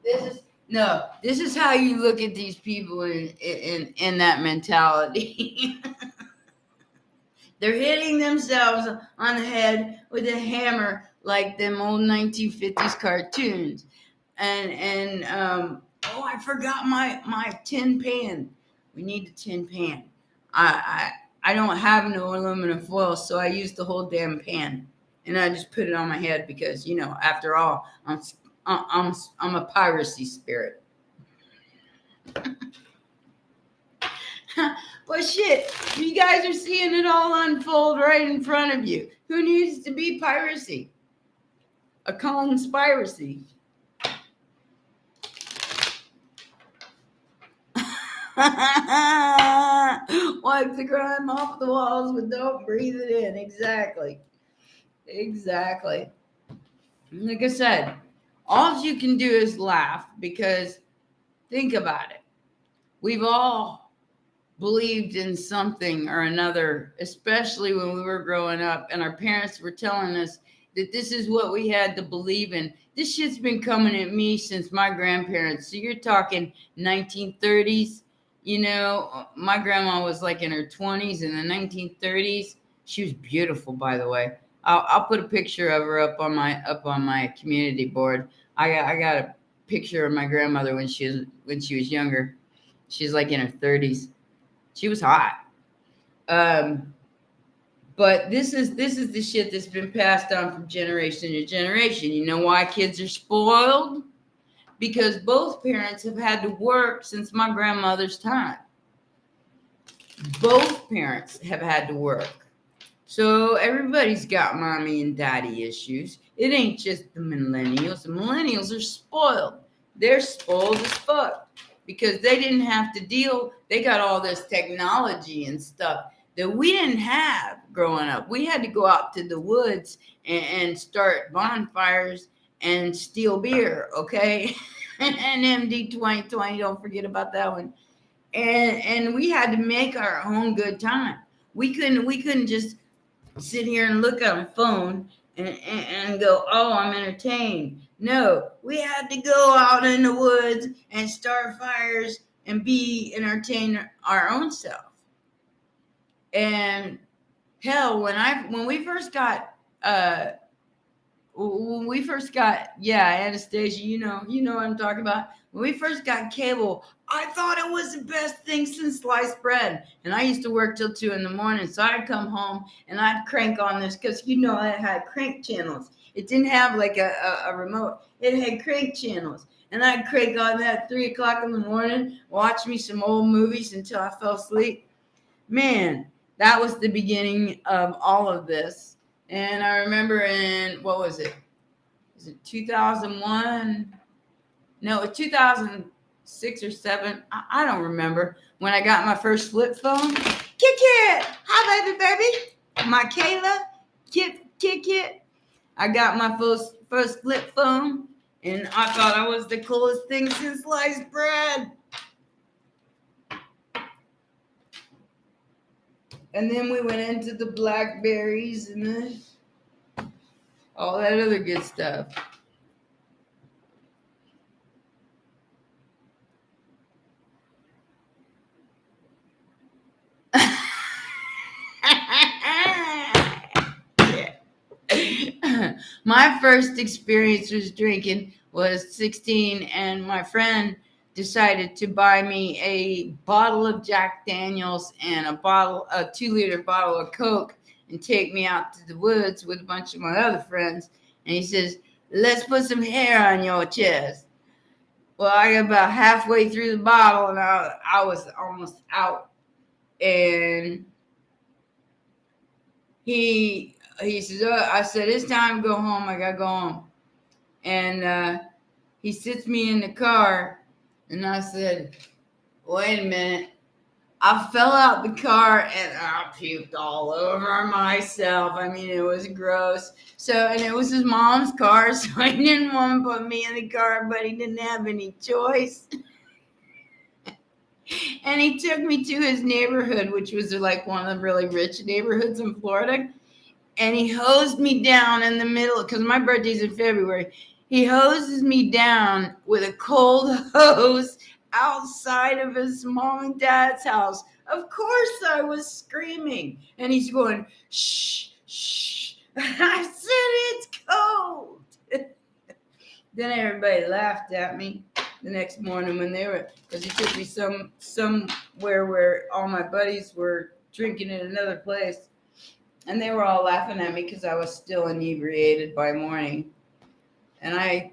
This is how you look at these people in that mentality. They're hitting themselves on the head with a hammer like them old 1950s cartoons. Oh, I forgot my tin pan. We need a tin pan. I don't have no aluminum foil, so I use the whole damn pan, and I just put it on my head because after all, I'm a piracy spirit. Well, shit, you guys are seeing it all unfold right in front of you. Who needs to be piracy? A conspiracy. Wipe the grime off the walls, but don't breathe it in. Exactly. Like I said, all you can do is laugh because think about it. We've all believed in something or another, especially when we were growing up and our parents were telling us that this is what we had to believe in. This shit's been coming at me since my grandparents. So you're talking 1930s. My grandma was like in her 20s in the 1930s. She was beautiful, by the way. I'll put a picture of her up on my community board. I got a picture of my grandmother when she was younger. She's like in her 30s. She was hot. But this is the shit that's been passed on from generation to generation. You know why kids are spoiled? Because both parents have had to work since my grandmother's time. Both parents have had to work. So everybody's got mommy and daddy issues. It ain't just the millennials. The millennials are spoiled. They're spoiled as fuck because they didn't have to deal. They got all this technology and stuff that we didn't have growing up. We had to go out to the woods and start bonfires and steal beer, okay? And MD 2020, don't forget about that one. And we had to make our own good time. We couldn't just sit here and look at a phone and go, oh, I'm entertained. No, we had to go out in the woods and start fires and be entertain our own self. And hell, when we first got Anastasia, you know what I'm talking about. When we first got cable, I thought it was the best thing since sliced bread. And I used to work till 2 a.m, so I'd come home and I'd crank on this because it had crank channels. It didn't have like a remote. It had crank channels. And I'd crank on that at 3 o'clock in the morning, watch me some old movies until I fell asleep. Man, that was the beginning of all of this. And I remember what was it? Is it 2001? No, 2006 or 7. I don't remember when I got my first flip phone. Kit. Hi, baby. My Kayla. Kit. I got my first flip phone, and I thought I was the coolest thing since sliced bread. And then we went into the Blackberries and all that other good stuff. My first experience was drinking was 16, and my friend decided to buy me a bottle of Jack Daniels and a 2-liter bottle of Coke and take me out to the woods with a bunch of my other friends. And he says, let's put some hair on your chest. Well, I got about halfway through the bottle and I was almost out. And he says, I said, it's time to go home. I got to go home. And he sits me in the car. And I said, wait a minute. I fell out the car and I puked all over myself. I mean, it was gross. So, and it was his mom's car, so he didn't want to put me in the car, but he didn't have any choice. And he took me to his neighborhood, which was like one of the really rich neighborhoods in Florida. And he hosed me down in the middle, because my birthday's in February. He hoses me down with a cold hose outside of his mom and dad's house. Of course I was screaming. And he's going, shh, shh. I said it's cold. Then everybody laughed at me the next morning when they were, because he took me somewhere where all my buddies were drinking in another place. And they were all laughing at me because I was still inebriated by morning. And I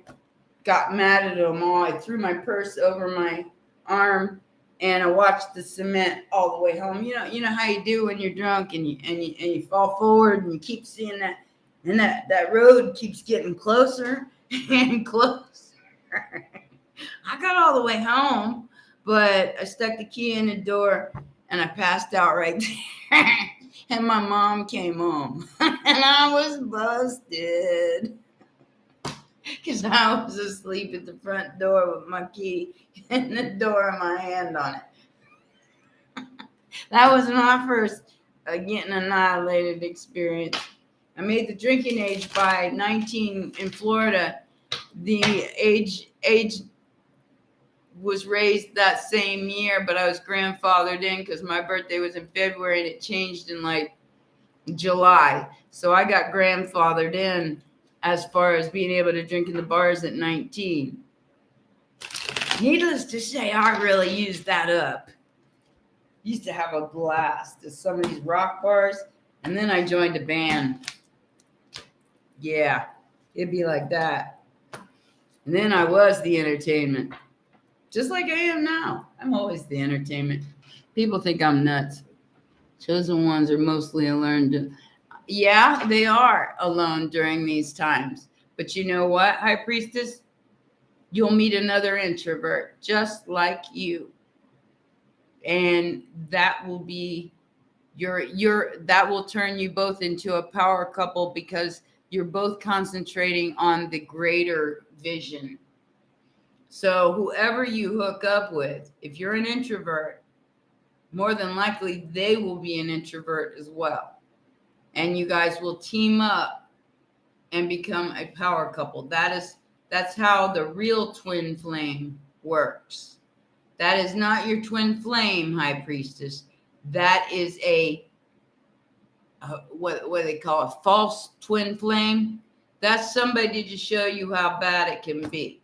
got mad at them all. I threw my purse over my arm and I watched the cement all the way home. You know how you do when you're drunk and you fall forward and you keep seeing that, and that road keeps getting closer and closer. I got all the way home, but I stuck the key in the door and I passed out right there. And my mom came home and I was busted because I was asleep at the front door with my key and the door in my hand on it. That was my first getting annihilated experience. I made the drinking age by 19 in Florida. The age was raised that same year, but I was grandfathered in because my birthday was in February and it changed in like July. So I got grandfathered in as far as being able to drink in the bars at 19. Needless to say, I really used that up. Used to have a blast at some of these rock bars, and then I joined a band. Yeah, it'd be like that. And then I was the entertainment. Just like I am now. I'm always the entertainment. People think I'm nuts. Chosen ones are mostly alone. Yeah, they are alone during these times. But you know what, High Priestess? You'll meet another introvert just like you. And that will be that will turn you both into a power couple because you're both concentrating on the greater vision. So whoever you hook up with, if you're an introvert, more than likely they will be an introvert as well. And you guys will team up and become a power couple. That's how the real twin flame works. That is not your twin flame, High Priestess. That is what they call a false twin flame. That's somebody to show you how bad it can be.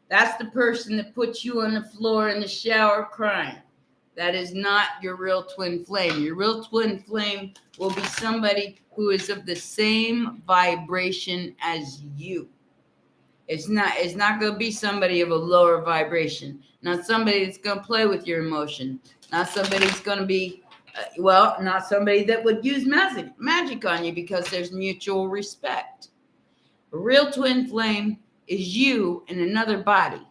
That's the person that puts you on the floor in the shower crying. That is not your real twin flame. Your real twin flame will be somebody who is of the same vibration as you. It's not going to be somebody of a lower vibration. Not somebody that's going to play with your emotion. Not somebody that's going to be, not somebody that would use magic on you because there's mutual respect. A real twin flame is you in another body.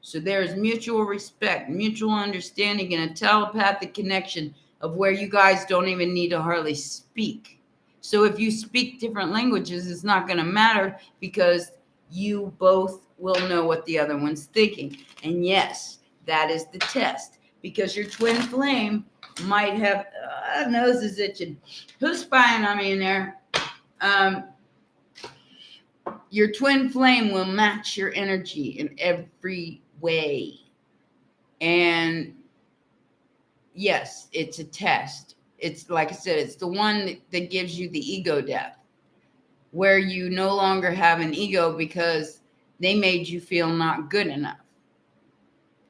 So there is mutual respect, mutual understanding, and a telepathic connection of where you guys don't even need to hardly speak. So if you speak different languages, it's not going to matter because you both will know what the other one's thinking. And yes, that is the test because your twin flame might have nose is itching. Who's spying on me in there? Your twin flame will match your energy in every way. And yes, it's a test. It's like I said, it's the one that gives you the ego death, where you no longer have an ego because they made you feel not good enough.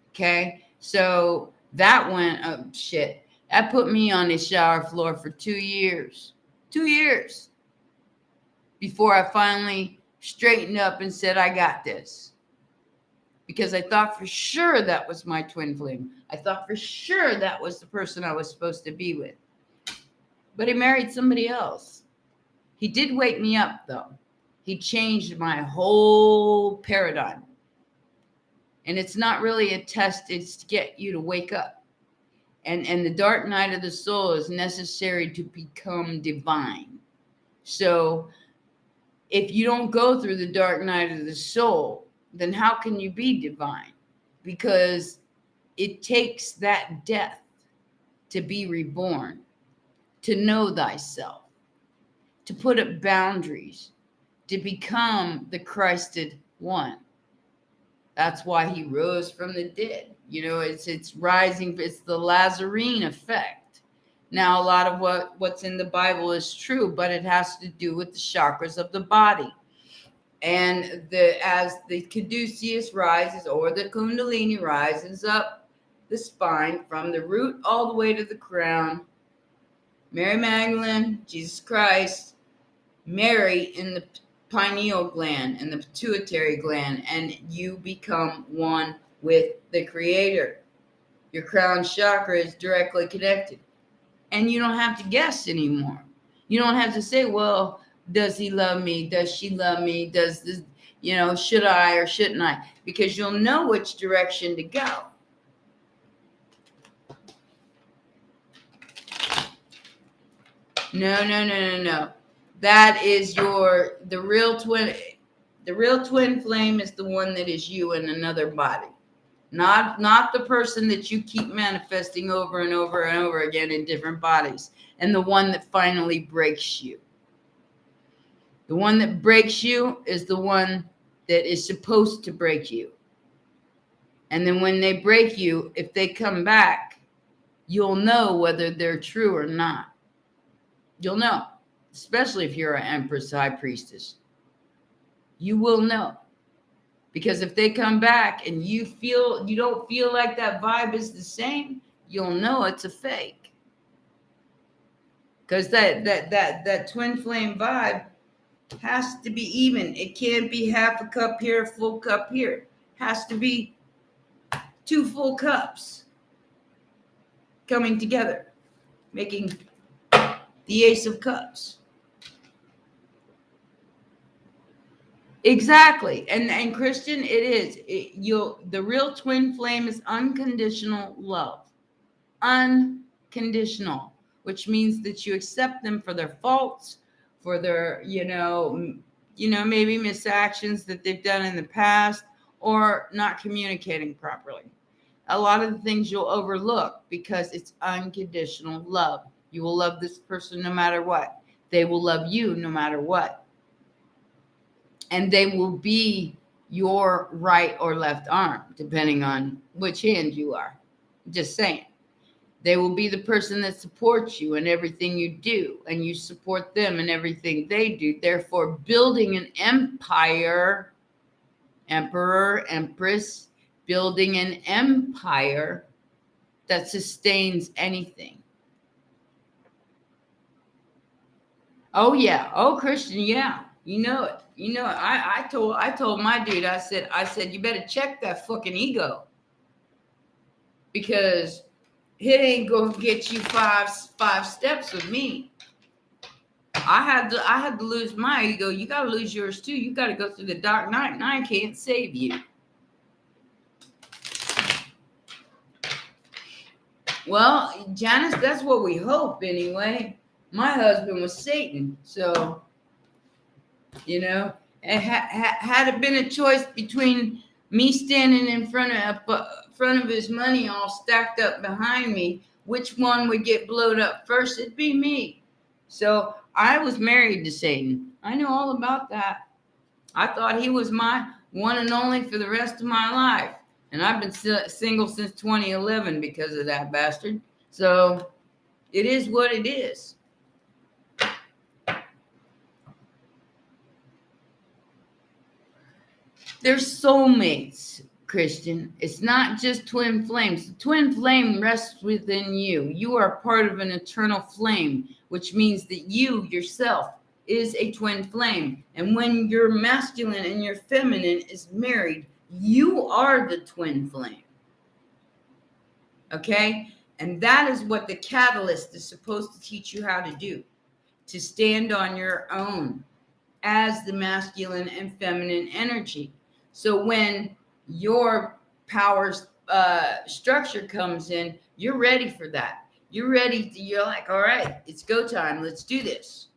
Okay? So that went, that put me on the shower floor for 2 years. 2 years. Before I finally straightened up and said, I got this. Because I thought for sure that was my twin flame. I thought for sure that was the person I was supposed to be with. But he married somebody else. He did wake me up, though. He changed my whole paradigm. And it's not really a test. It's to get you to wake up. And the dark night of the soul is necessary to become divine. So if you don't go through the dark night of the soul, then how can you be divine? Because it takes that death to be reborn, to know thyself, to put up boundaries, to become the Christed one. That's why he rose from the dead. You know, it's rising. It's the Lazarene effect. Now, a lot of what's in the Bible is true, but it has to do with the chakras of the body. And as the caduceus rises, or the kundalini rises up the spine from the root all the way to the crown, Mary Magdalene, Jesus Christ, Mary in the pineal gland and the pituitary gland, and you become one with the Creator. Your crown chakra is directly connected, and you don't have to guess anymore. You don't have to say, well, does he love me? Does she love me? Does this, should I or shouldn't I? Because you'll know which direction to go. No. That is the real twin. The real twin flame is the one that is you in another body. Not the person that you keep manifesting over and over and over again in different bodies. And the one that finally breaks you. The one that breaks you is the one that is supposed to break you. And then when they break you, if they come back, you'll know whether they're true or not. You'll know, especially if you're an Empress High Priestess. You will know. Because if they come back and you don't feel like that vibe is the same, you'll know it's a fake. Because that twin flame vibe has to be even. It can't be half a cup here, full cup here. It has to be 2 full cups coming together, making the Ace of Cups. Exactly. And Christian, it is. The real twin flame is unconditional love. Unconditional, which means that you accept them for their faults, for their, maybe misactions that they've done in the past, or not communicating properly. A lot of the things you'll overlook because it's unconditional love. You will love this person no matter what. They will love you no matter what. And they will be your right or left arm, depending on which hand you are. Just saying. They will be the person that supports you in everything you do, and you support them in everything they do. Therefore, building an empire, emperor, empress, building an empire that sustains anything. Oh, yeah. Oh, Christian, yeah. You know it. I told my dude, I said, you better check that fucking ego. Because it ain't gonna get you five steps with me. I had to lose my ego. You gotta lose yours too. You gotta go through the dark night, and I can't save you. Well, Janice, that's what we hope anyway. My husband was Satan, so it had it been a choice between me standing in front of his money all stacked up behind me, which one would get blowed up first? It'd be me. So I was married to Satan. I know all about that. I thought he was my one and only for the rest of my life. And I've been single since 2011 because of that bastard. So it is what it is. They're soulmates, Christian. It's not just twin flames. The twin flame rests within you. You are part of an eternal flame, which means that you yourself is a twin flame. And when your masculine and your feminine is married, you are the twin flame. Okay? And that is what the catalyst is supposed to teach you how to do. To stand on your own as the masculine and feminine energy. So when your powers structure comes in, you're ready for that. You're like, all right, it's go time. Let's do this.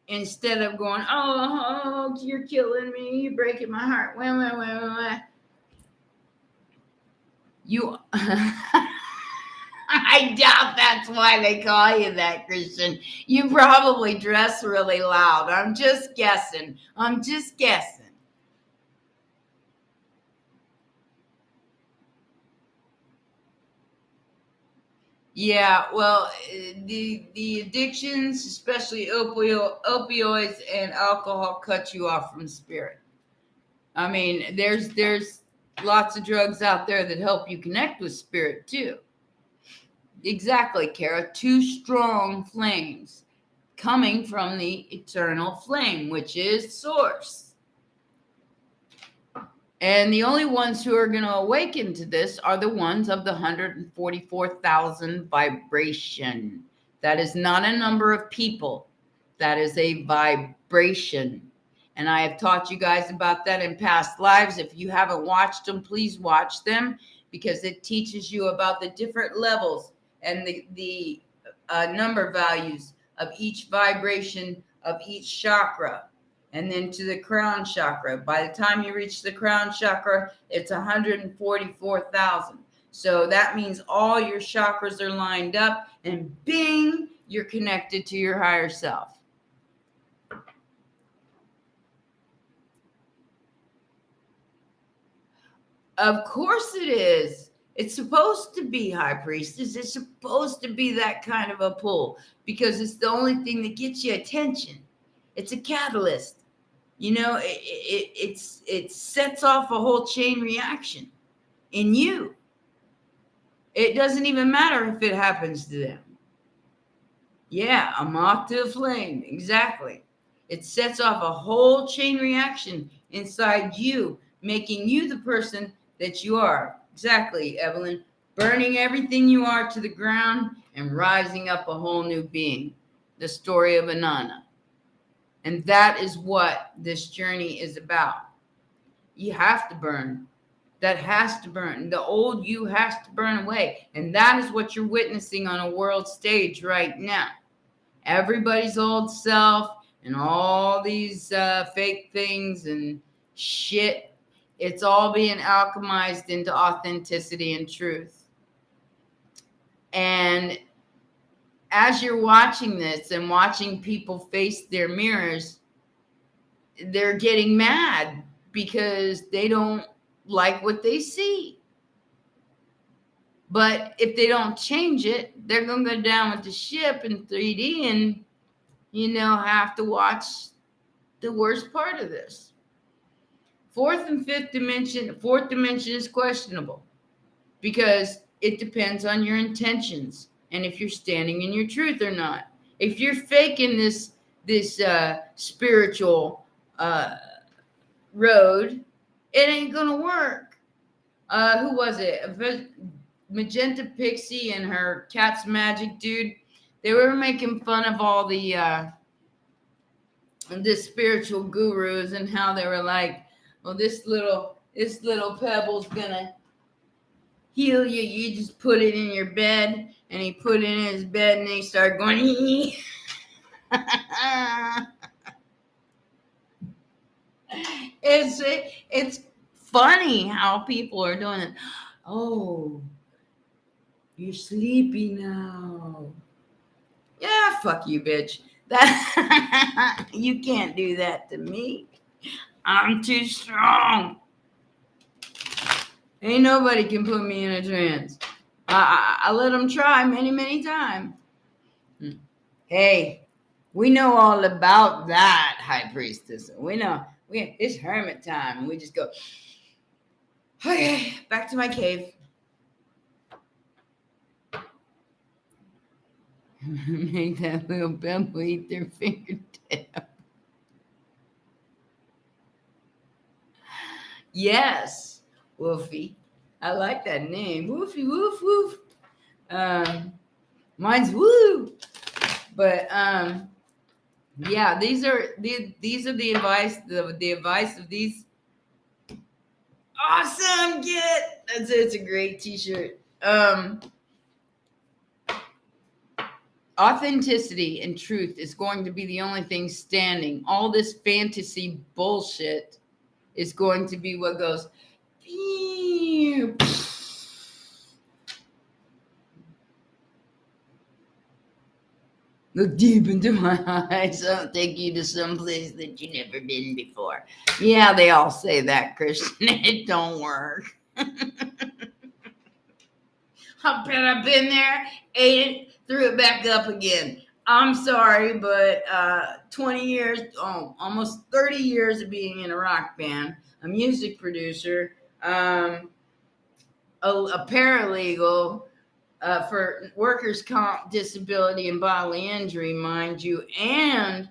Instead of going, oh, you're killing me. You're breaking my heart. You, I doubt that's why they call you that, Christian. You probably dress really loud. I'm just guessing. Yeah, well, the addictions, especially opioids and alcohol, cut you off from spirit. I mean, there's lots of drugs out there that help you connect with spirit too. Exactly, Kara. Two strong flames coming from the eternal flame, which is source. And the only ones who are going to awaken to this are the ones of the 144,000 vibration. That is not a number of people. That is a vibration. And I have taught you guys about that in past lives. If you haven't watched them, please watch them, because it teaches you about the different levels and the number values of each vibration of each chakra. And then to the crown chakra. By the time you reach the crown chakra, it's 144,000. So that means all your chakras are lined up, and bing, you're connected to your higher self. Of course it is. It's supposed to be, High Priestess. It's supposed to be that kind of a pull, because it's the only thing that gets you attention. It's a catalyst. You know, it sets off a whole chain reaction in you. It doesn't even matter if it happens to them. Yeah, a moth to a flame. Exactly. It sets off a whole chain reaction inside you, making you the person that you are. Exactly, Evelyn. Burning everything you are to the ground and rising up a whole new being. The story of Anana. And that is what this journey is about. You have to burn. That has to burn. The old you has to burn away. And that is what you're witnessing on a world stage right now. Everybody's old self and all these fake things and shit. It's all being alchemized into authenticity and truth. And as you're watching this and watching people face their mirrors, they're getting mad because they don't like what they see. But if they don't change it, they're going to go down with the ship in 3D and, have to watch the worst part of this. Fourth dimension is questionable because it depends on your intentions. And if you're standing in your truth or not. If you're faking this spiritual road, it ain't gonna work. Who was it? Magenta Pixie and her Cat's Magic dude. They were making fun of all the spiritual gurus and how they were like, well, this little pebble's gonna heal you. You just put it in your bed. And he put it in his bed and he started going, It's funny how people are doing it. Oh, you're sleepy now. Yeah, fuck you, bitch. That you can't do that to me. I'm too strong. Ain't nobody can put me in a trance. I let them try many, many times. Hey, we know all about that, High Priestess. We know it's hermit time, and we just go, okay, back to my cave. Make that little pebble eat their fingertip. Yes, Woofy. I like that name. Woofy, woof, woof. Mine's Woo. But yeah, these are the advice. The advice of these Awesome, get it. It's a great t-shirt. Authenticity and truth is going to be the only thing standing. All this fantasy bullshit is going to be what goes. Look deep into my eyes. I'll take you to some place that you've never been before. Yeah, they all say that, Christian. It don't work. I bet I've been there, ate it, threw it back up again. I'm sorry, but 20 years, almost 30 years of being in a rock band, a music producer, a paralegal, for workers' comp, disability, and bodily injury, mind you, and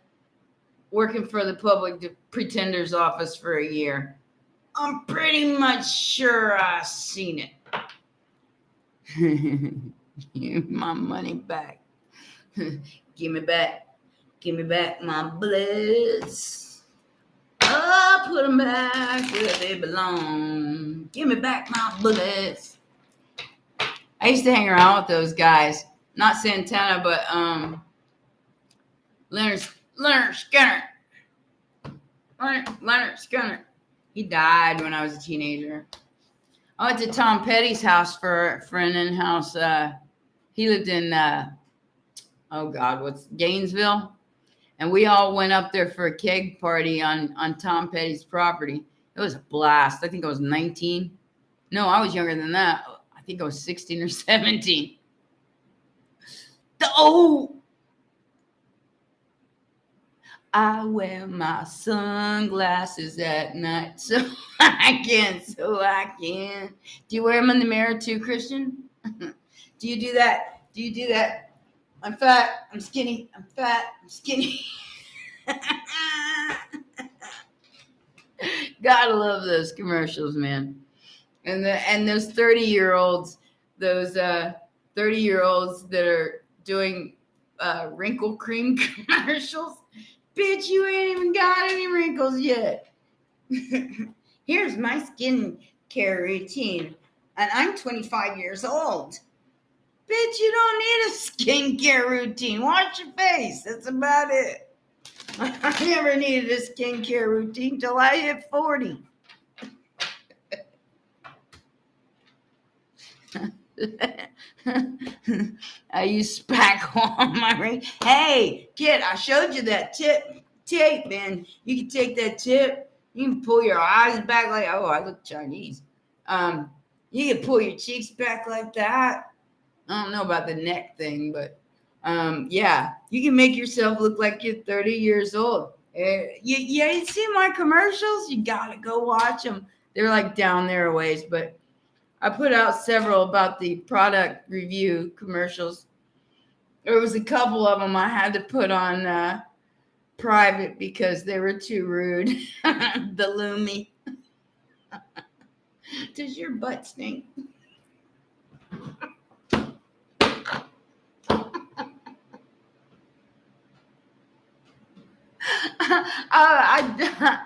working for the public pretender's office for a year. I'm pretty much sure I've seen it. Give my money back. Give me back my bullets. Oh, put them back where they belong. Give me back my bullets. I used to hang around with those guys. Not Santana, but Leonard Skinner. Leonard Skinner. He died when I was a teenager. I went to Tom Petty's house for an in-house. He lived in, Gainesville? And we all went up there for a keg party on Tom Petty's property. It was a blast. I think I was 19. No, I was younger than that. I think I was 16 or 17. I wear my sunglasses at night so I can. Do you wear them in the mirror too, Christian? Do you do that? I'm fat. I'm skinny. I'm fat. I'm skinny. Gotta love those commercials, man. And those 30-year-olds, that are doing wrinkle cream commercials. Bitch, you ain't even got any wrinkles yet. Here's my skin care routine, and I'm 25 years old. Bitch, you don't need a skincare routine. Wash your face. That's about it. I never needed a skincare routine till I hit 40. I use spackle on my ring. Hey, kid, I showed you that tape, man. You can take that tip. You can pull your eyes back like, oh, I look Chinese. You can pull your cheeks back like that. I don't know about the neck thing, but yeah, you can make yourself look like you're 30 years old. You see my commercials? You gotta go watch them. They're like down there a ways, but I put out several about the product review commercials. There was a couple of them I had to put on private because they were too rude. The Lumi. Does your butt stink? I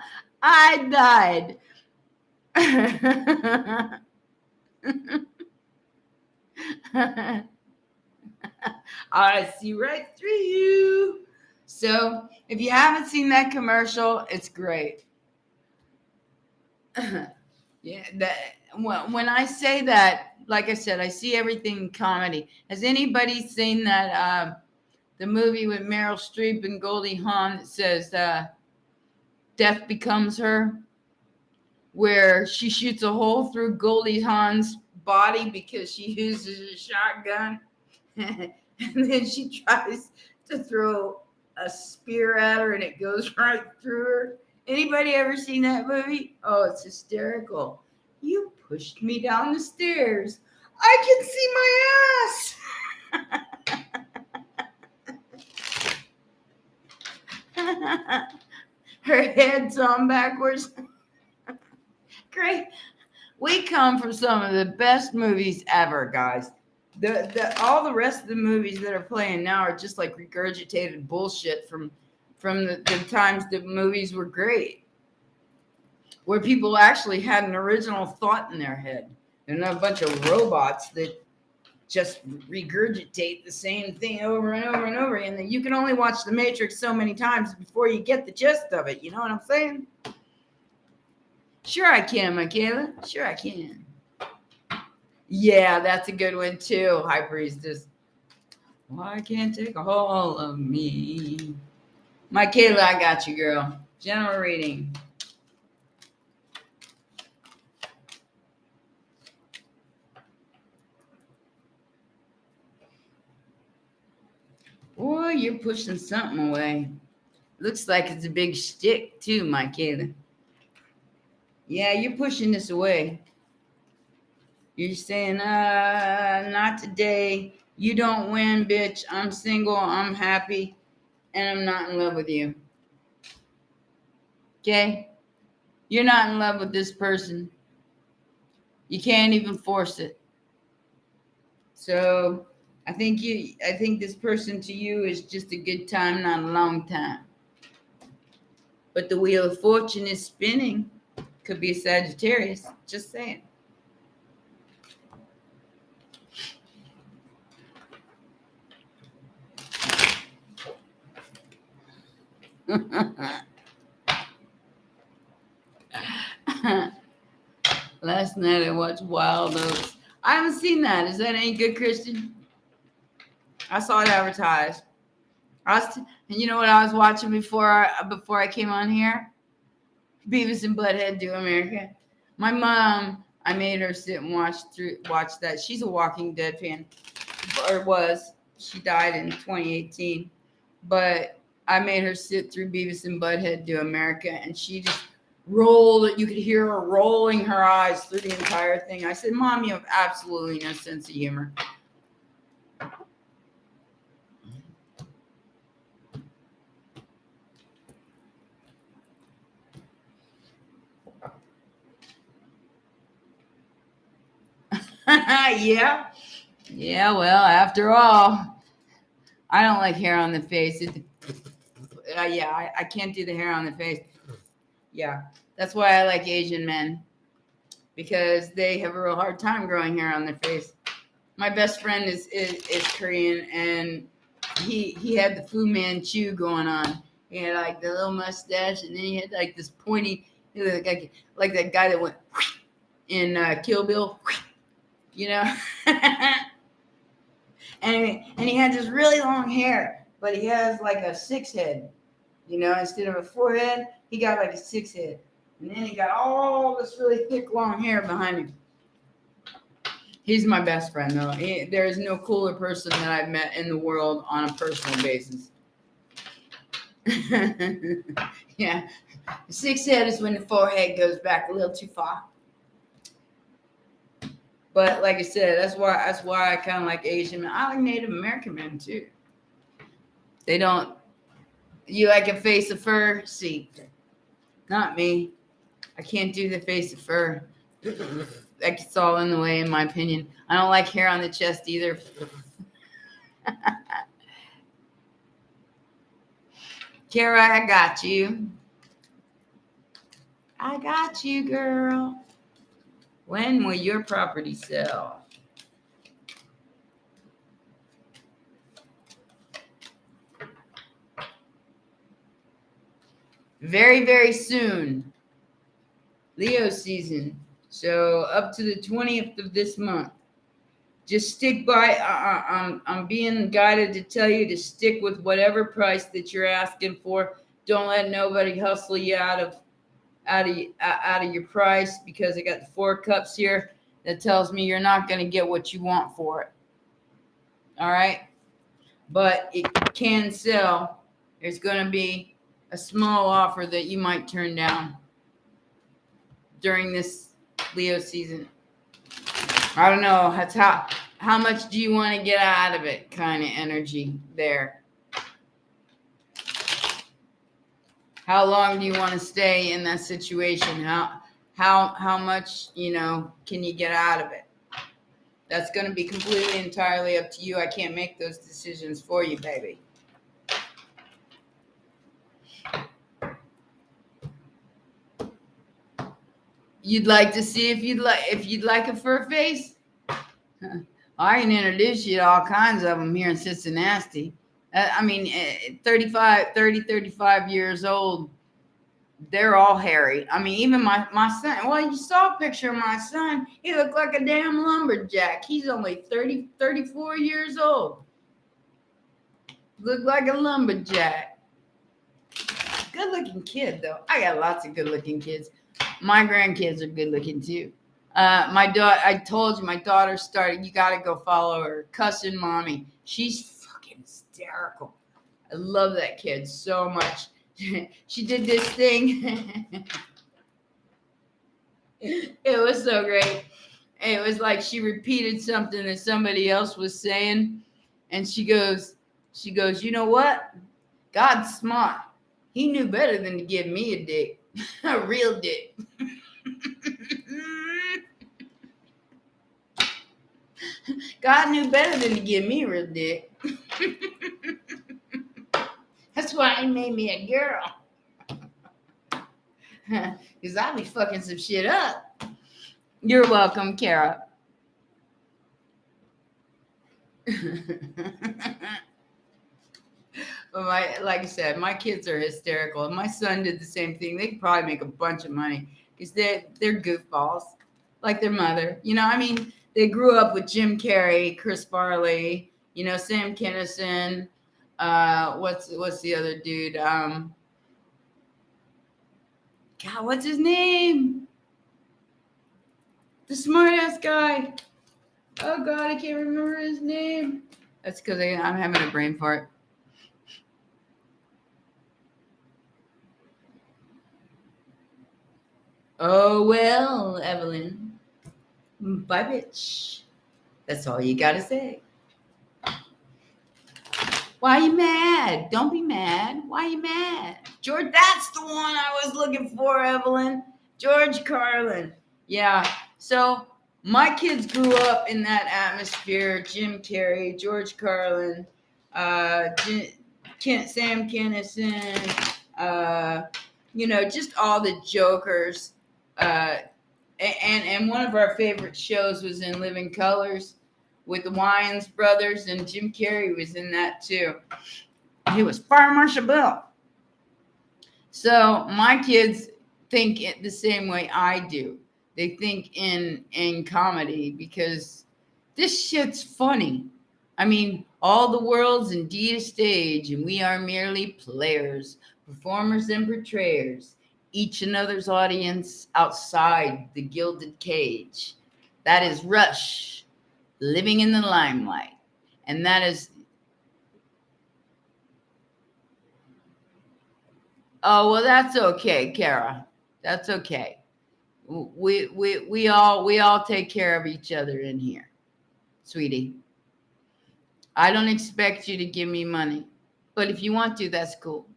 died. I see right through you. So if you haven't seen that commercial, it's great. Yeah, when I say that, like I said, I see everything in comedy. Has anybody seen that the movie with Meryl Streep and Goldie Hawn that says Death Becomes Her, where she shoots a hole through Goldie Hawn's body because she uses a shotgun, and then she tries to throw a spear at her and it goes right through her? Anybody ever seen that movie? Oh, it's hysterical. You pushed me down the stairs. I can see my ass. Her head's on backwards. Great. We come from some of the best movies ever, guys. All the rest of the movies that are playing now are just like regurgitated bullshit from the times the movies were great. where people actually had an original thought in their head. They're not a bunch of robots that just regurgitate the same thing over and over and over again. That you can only watch The Matrix so many times before you get the gist of it. You know what I'm saying? Sure I can, Michaela. Sure I can. Yeah, that's a good one too, High Priestess. Why can't take all of me? Michaela, I got you, girl. General reading. Boy, you're pushing something away. Looks like it's a big stick too, Michaela. Yeah, you're pushing this away. You're saying, not today. You don't win, bitch. I'm single. I'm happy. And I'm not in love with you. Okay? You're not in love with this person. You can't even force it. So I think this person to you is just a good time, not a long time. But the wheel of fortune is spinning. Could be a Sagittarius. Just saying. Last night I watched Wild Oats. I haven't seen that. Is that any good, Christian? I saw it advertised. And you know what I was watching before I came on here? Beavis and Butthead Do America. My mom, I made her sit and watch that. She's a Walking Dead fan, or was. She died in 2018, but I made her sit through Beavis and Butthead Do America, and she just rolled. You could hear her rolling her eyes through the entire thing. I said, Mom, you have absolutely no sense of humor. Yeah. Yeah, well, after all, I don't like hair on the face. I can't do the hair on the face. Yeah, that's why I like Asian men, because they have a real hard time growing hair on their face. My best friend is Korean, and he had the Fu Manchu going on. He had like the little mustache, and then he had like this pointy, like that guy that went in Kill Bill, you know. And he had this really long hair, but he has like a 6 head, you know, instead of a 4 head, he got like a 6 head. And then he got all this really thick, long hair behind him. He's my best friend, though. There is no cooler person that I've met in the world on a personal basis. Yeah. 6 head is when the forehead goes back a little too far. But like I said, that's why I kind of like Asian men. I like Native American men too. They don't. You like a face of fur? See, not me. I can't do the face of fur. That gets all in the way, in my opinion. I don't like hair on the chest either. Kara, I got you. I got you, girl. When will your property sell? Very, very soon. Leo season. So up to the 20th of this month. Just stick by. I'm being guided to tell you to stick with whatever price that you're asking for. Don't let nobody hustle you out of your price, because I got the 4 cups here that tells me you're not going to get what you want for it. All right. But it can sell. There's going to be a small offer that you might turn down during this Leo season. I don't know. That's how much do you want to get out of it kind of energy there. How long do you want to stay in that situation? How much, can you get out of it? That's going to be completely entirely up to you. I can't make those decisions for you, baby. You'd like to see if you'd like a fur face? I can introduce you to all kinds of them here in Cincinnati. I mean, 35 years old, they're all hairy. I mean, even my son. Well, you saw a picture of my son. He looked like a damn lumberjack. He's only 34 years old. Looked like a lumberjack. Good looking kid, though. I got lots of good looking kids. My grandkids are good looking, too. My daughter, I told you, my daughter started. You got to go follow her. Cussing mommy. She's fucking hysterical. I love that kid so much. She did this thing. It was so great. It was like she repeated something that somebody else was saying. And she goes, you know what? God's smart. He knew better than to give me a dick. A real dick. God knew better than to give me a real dick. That's why he made me a girl. Because I'll be fucking some shit up. You're welcome, Kara. Like I said, my kids are hysterical. And my son did the same thing. They could probably make a bunch of money because they're goofballs, like their mother. You know, I mean, they grew up with Jim Carrey, Chris Farley, you know, Sam Kinison. What's the other dude? God, what's his name? The smart ass guy. Oh God, I can't remember his name. That's because I'm having a brain fart. Oh, well, Evelyn. Bye, bitch. That's all you got to say. Why are you mad? Don't be mad. Why are you mad? George, that's the one I was looking for, Evelyn. George Carlin. Yeah. So my kids grew up in that atmosphere. Jim Carrey, George Carlin, Sam Kinison, you know, just all the jokers. And one of our favorite shows was In Living Colors with the Wayans brothers, and Jim Carrey was in that too. He was Fire Marshal Bill. So my kids think it the same way I do. They think in comedy because this shit's funny. I mean, all the world's indeed a stage, and we are merely players, performers and portrayers. Each another's audience outside the gilded cage. That is Rush, living in the limelight. And that is, oh, well, that's okay, Kara. That's okay. We all take care of each other in here, sweetie. I don't expect you to give me money, but if you want to, that's cool.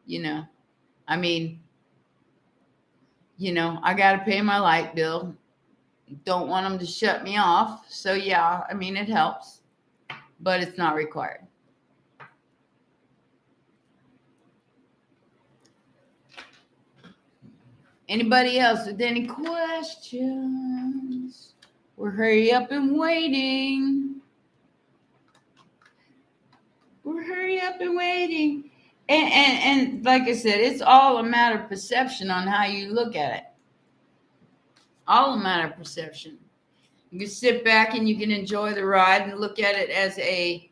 You know, I mean, you know, I got to pay my light bill. Don't want them to shut me off. So, yeah, I mean, it helps, but it's not required. Anybody else with any questions? We're hurry up and waiting. We're hurry up and waiting. And like I said, it's all a matter of perception on how you look at it. All a matter of perception. You can sit back and you can enjoy the ride and look at it as a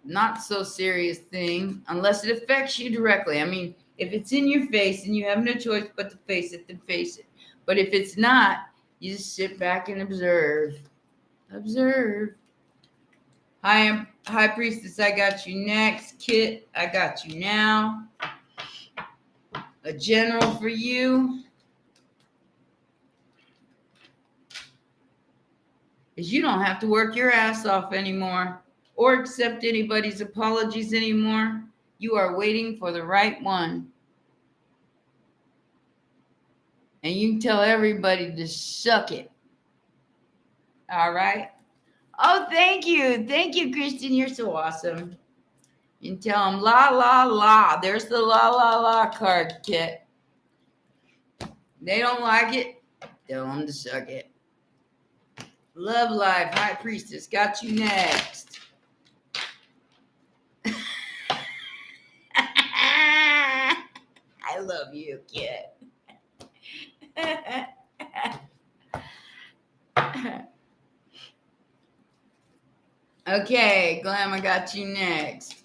not so serious thing unless it affects you directly. I mean, if it's in your face and you have no choice but to face it, then face it. But if it's not, you just sit back and observe. Observe. Hi, Priestess, I got you next. Kit, I got you now. A general for you is you don't have to work your ass off anymore or accept anybody's apologies anymore. You are waiting for the right one. And you can tell everybody to suck it. All right? Oh, thank you. Thank you, Kristen. You're so awesome. You can tell them la, la, la. There's the la, la, la card, Kit. They don't like it. Tell them to suck it. Love life, High Priestess, got you next. I love you, kid. Okay, Glam, I got you next.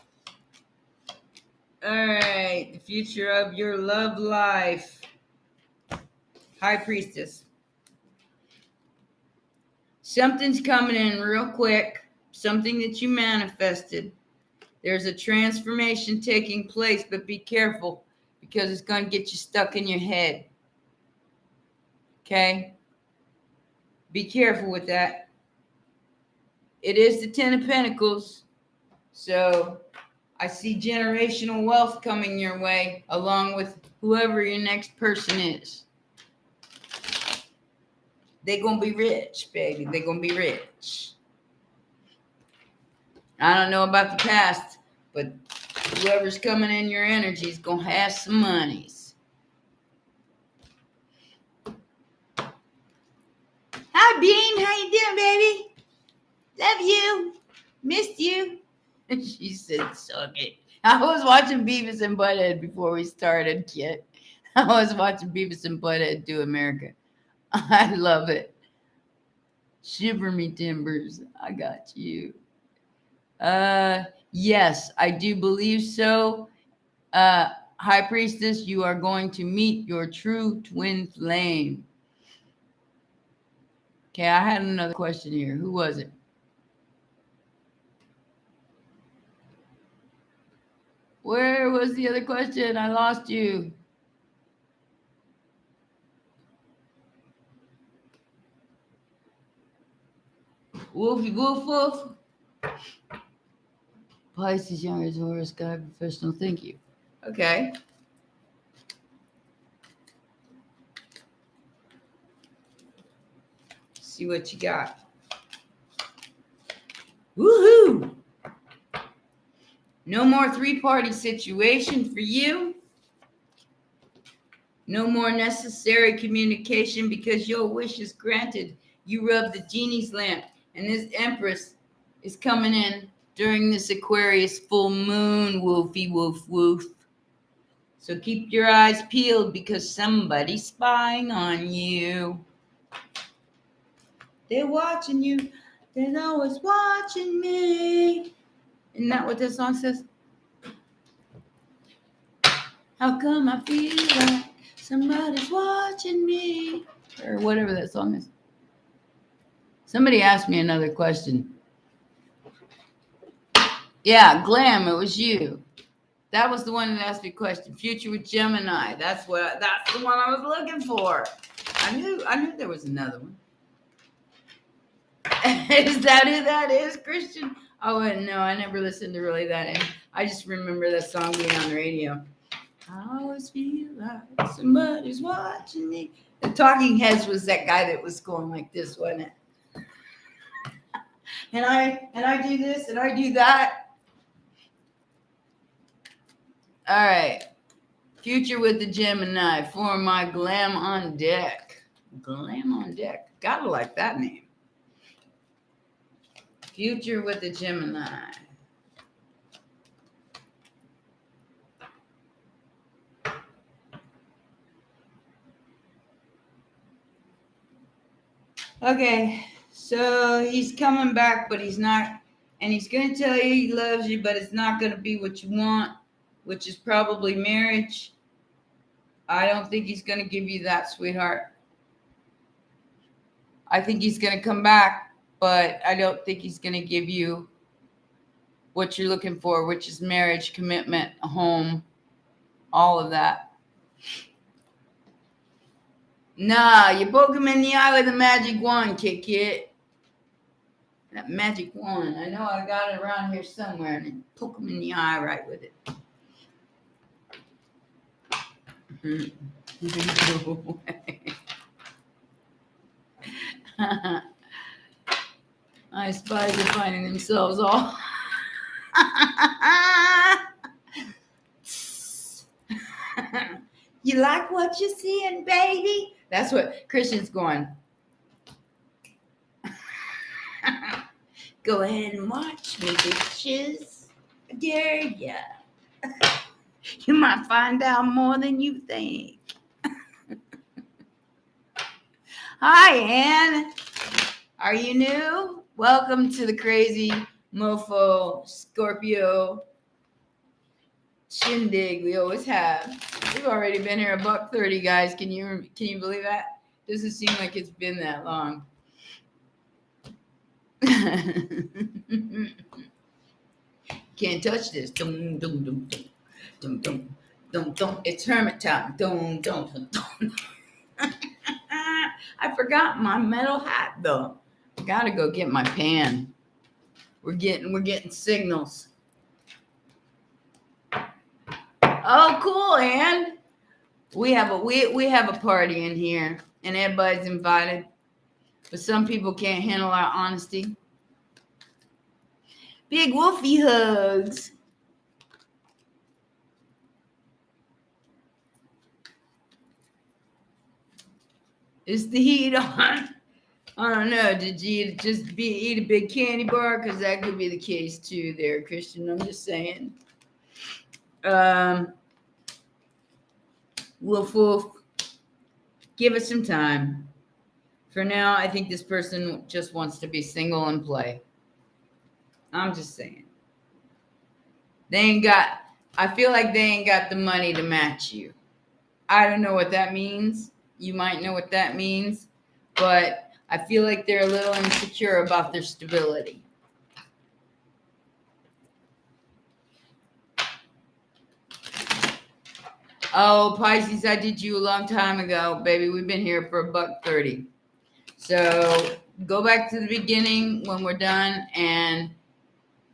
All right, the future of your love life. High Priestess. Something's coming in real quick. Something that you manifested. There's a transformation taking place, but be careful because it's going to get you stuck in your head. Okay? Be careful with that. It is the 10 of Pentacles. So I see generational wealth coming your way along with whoever your next person is. They're going to be rich, baby. They're going to be rich. I don't know about the past, but whoever's coming in your energy is going to have some monies. Hi, Bean. How you doing, baby? Love you. Missed you. She said, suck it. I was watching Beavis and Butthead before we started, kid. I was watching Beavis and Butthead do America. I love it. Shiver me timbers. I got you. Yes, I do believe so. High Priestess, you are going to meet your true twin flame. Okay, I had another question here. Who was it? Where was the other question? I lost you. Wolfie woof woof. Pisces, young as Taurus, guy, professional. Thank you. Okay. See what you got. Woohoo! No more three-party situation for you. No more necessary communication because your wish is granted. You rub the genie's lamp, and this Empress is coming in during this Aquarius full moon. Woofy woof woof. So keep your eyes peeled because somebody's spying on you. They're watching you. They're always watching me. Isn't that what this song says? How come I feel like somebody's watching me? Or whatever that song is. Somebody asked me another question. Yeah, Glam, it was you. That was the one that asked me a question. Future with Gemini. That's the one I was looking for. I knew there was another one. Is that who that is, Christian? Oh, no, I never listened to really that. I just remember that song being on the radio. I always feel like somebody's watching me. The Talking Heads was that guy that was going like this, wasn't it? And I do this and I do that. All right. Future with the Gemini for my Glam on deck. Glam on deck. Gotta like that name. Future with the Gemini. Okay, so he's coming back, but he's not, and he's going to tell you he loves you, but it's not going to be what you want, which is probably marriage. I don't think he's going to give you that, sweetheart. I think he's going to come back, but I don't think he's going to give you what you're looking for, which is marriage, commitment, a home, all of that. Nah, you poke him in the eye with a magic wand, Kit. That magic wand. I know I got it around here somewhere, and then poke him in the eye right with it. No way. My spies are finding themselves all. You like what you're seeing, baby? That's what Christian's going. Go ahead and watch me, bitches. I dare ya. You might find out more than you think. Hi, Ann. Are you new? Welcome to the crazy mofo Scorpio shindig we always have. We've already been here $1:30, guys. Can you believe that? Doesn't seem like it's been that long. Can't touch this. Dum, dum, dum, dum, dum, dum, dum, dum. It's hermit time. Dum, dum, dum, dum. I forgot my metal hat though. I gotta go get my pan. We're getting signals. Oh, cool, Ann. We have a party in here, and everybody's invited. But some people can't handle our honesty. Big wolfy hugs. Is the heat on? I don't know. Did you eat a big candy bar? Because that could be the case too there, Christian. I'm just saying. Woof woof. Give it some time. For now, I think this person just wants to be single and play. I'm just saying. I feel like they ain't got the money to match you. I don't know what that means. You might know what that means, but I feel like they're a little insecure about their stability. Oh, Pisces, I did you a long time ago, baby. We've been here for $1:30. So go back to the beginning when we're done, and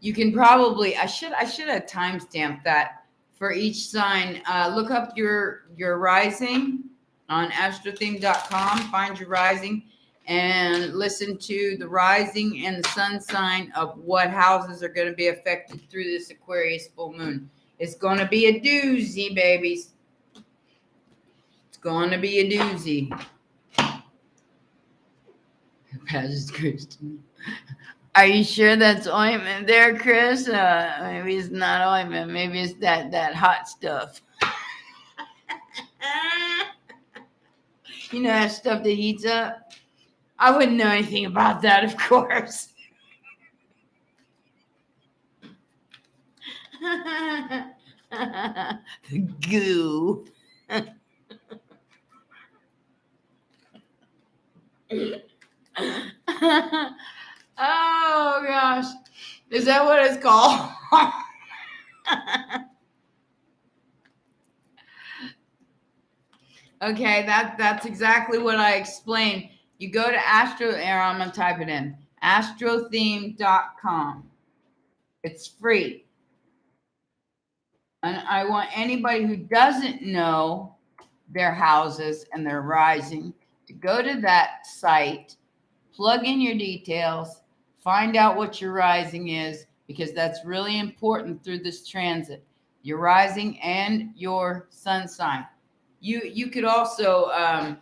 you can probably, I should have timestamped that for each sign. Look up your rising on astrotheme.com, find your rising, and listen to the rising and the sun sign of what houses are going to be affected through this Aquarius full moon. It's going to be a doozy, babies. It's going to be a doozy. Pastor's Christian. Are you sure that's ointment there, Chris? Maybe it's not ointment. Maybe it's that hot stuff. You know that stuff that heats up? I wouldn't know anything about that, of course. The goo. Oh gosh, is that what it's called? Okay, that's exactly what I explained. You go to I'm gonna type it in, astrotheme.com. It's free. And I want anybody who doesn't know their houses and their rising to go to that site, plug in your details, find out what your rising is, because that's really important through this transit, your rising and your sun sign. You could also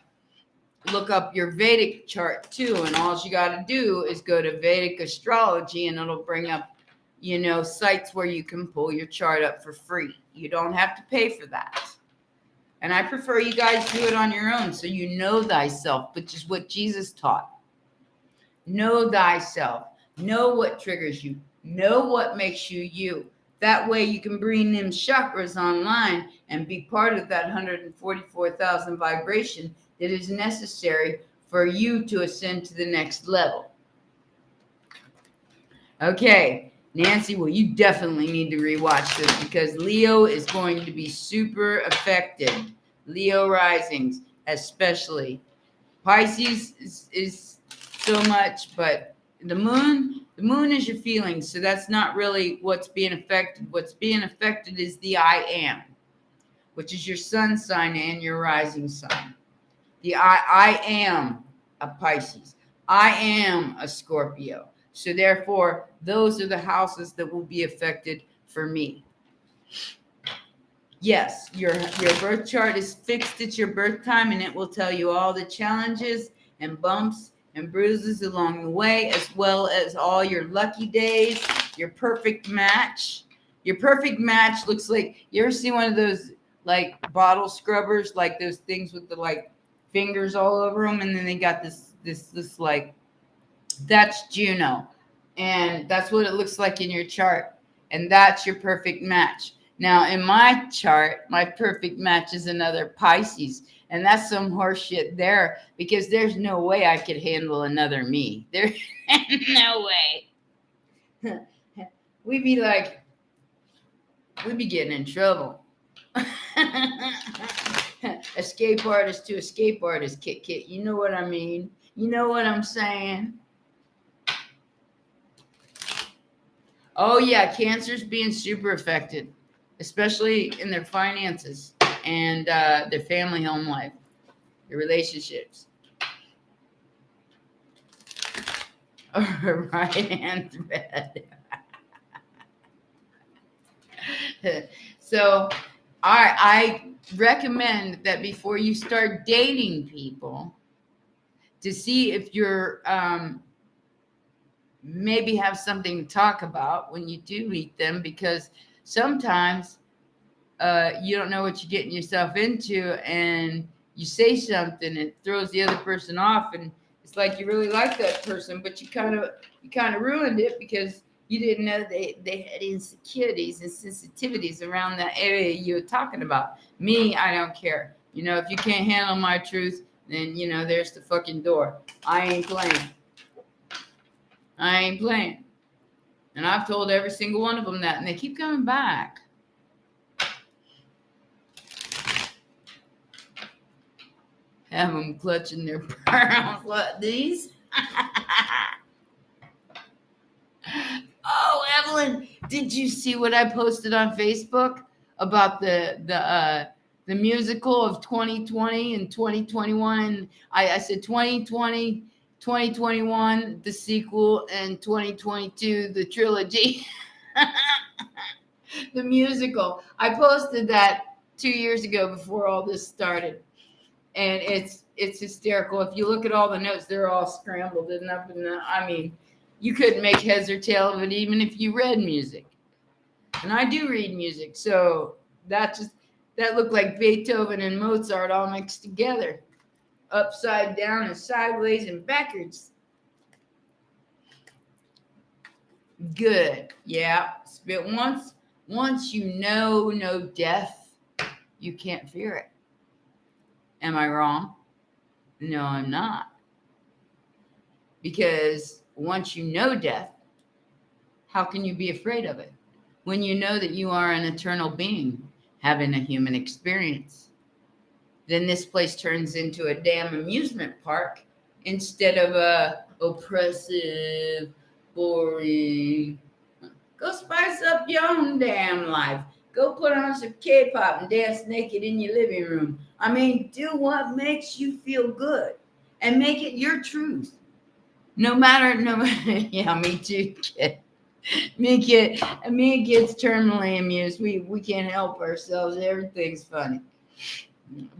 look up your Vedic chart too, and all you got to do is go to Vedic astrology, and it'll bring up, sites where you can pull your chart up for free. You don't have to pay for that. And I prefer you guys do it on your own, so you know thyself, which is what Jesus taught. Know thyself. Know what triggers you. Know what makes you you. That way you can bring them chakras online and be part of that 144,000 vibration that is necessary for you to ascend to the next level. Okay, Nancy, well, you definitely need to rewatch this, because Leo is going to be super affected. Leo risings, especially. Pisces is so much, but the moon is your feelings, so that's not really what's being affected. What's being affected is the I am, which is your sun sign and your rising sign. The I am a Pisces. I am a Scorpio. So therefore, those are the houses that will be affected for me. Yes, your birth chart is fixed at your birth time, and it will tell you all the challenges and bumps and bruises along the way, as well as all your lucky days, your perfect match. Your perfect match looks like, you ever see one of those like bottle scrubbers, like those things with the like fingers all over them, and then they got this like, that's Juno, and that's what it looks like in your chart, and that's your perfect match. Now, in my chart, my perfect match is another Pisces, and that's some horse shit there, because there's no way I could handle another me. There's no way. We'd be getting in trouble. Escape artist to escape artist, Kit. You know what I mean? You know what I'm saying? Oh, yeah, Cancer's being super affected, especially in their finances and their family home life, their relationships. Right hand thread. So I recommend that before you start dating people, to see if you're maybe have something to talk about when you do meet them, because sometimes you don't know what you're getting yourself into, and you say something, it throws the other person off, and it's like you really like that person, but you kind of ruined it because you didn't know they had insecurities and sensitivities around that area you were talking about. Me, I don't care. If you can't handle my truth, then there's the fucking door. I ain't playing. And I've told every single one of them that, and they keep coming back. Have them clutching their pearls like these. Oh, Evelyn, did you see what I posted on Facebook about the musical of 2020 and 2021? And I said 2020, 2021, the sequel, and 2022, the trilogy. The musical. I posted that 2 years ago before all this started. And it's hysterical. If you look at all the notes, they're all scrambled and up and down. I mean, you couldn't make heads or tail of it even if you read music. And I do read music, so that looked like Beethoven and Mozart all mixed together, upside down and sideways and backwards. Good, yeah. But once you know death, you can't fear it. Am I wrong? No, I'm not. Because once you know death, how can you be afraid of it? When you know that you are an eternal being having a human experience, then this place turns into a damn amusement park instead of a oppressive, boring. Go spice up your own damn life. Go put on some K-pop and dance naked in your living room. I mean, do what makes you feel good and make it your truth. No matter, yeah, me too, kid. Me and kids terminally amused. We can't help ourselves. Everything's funny.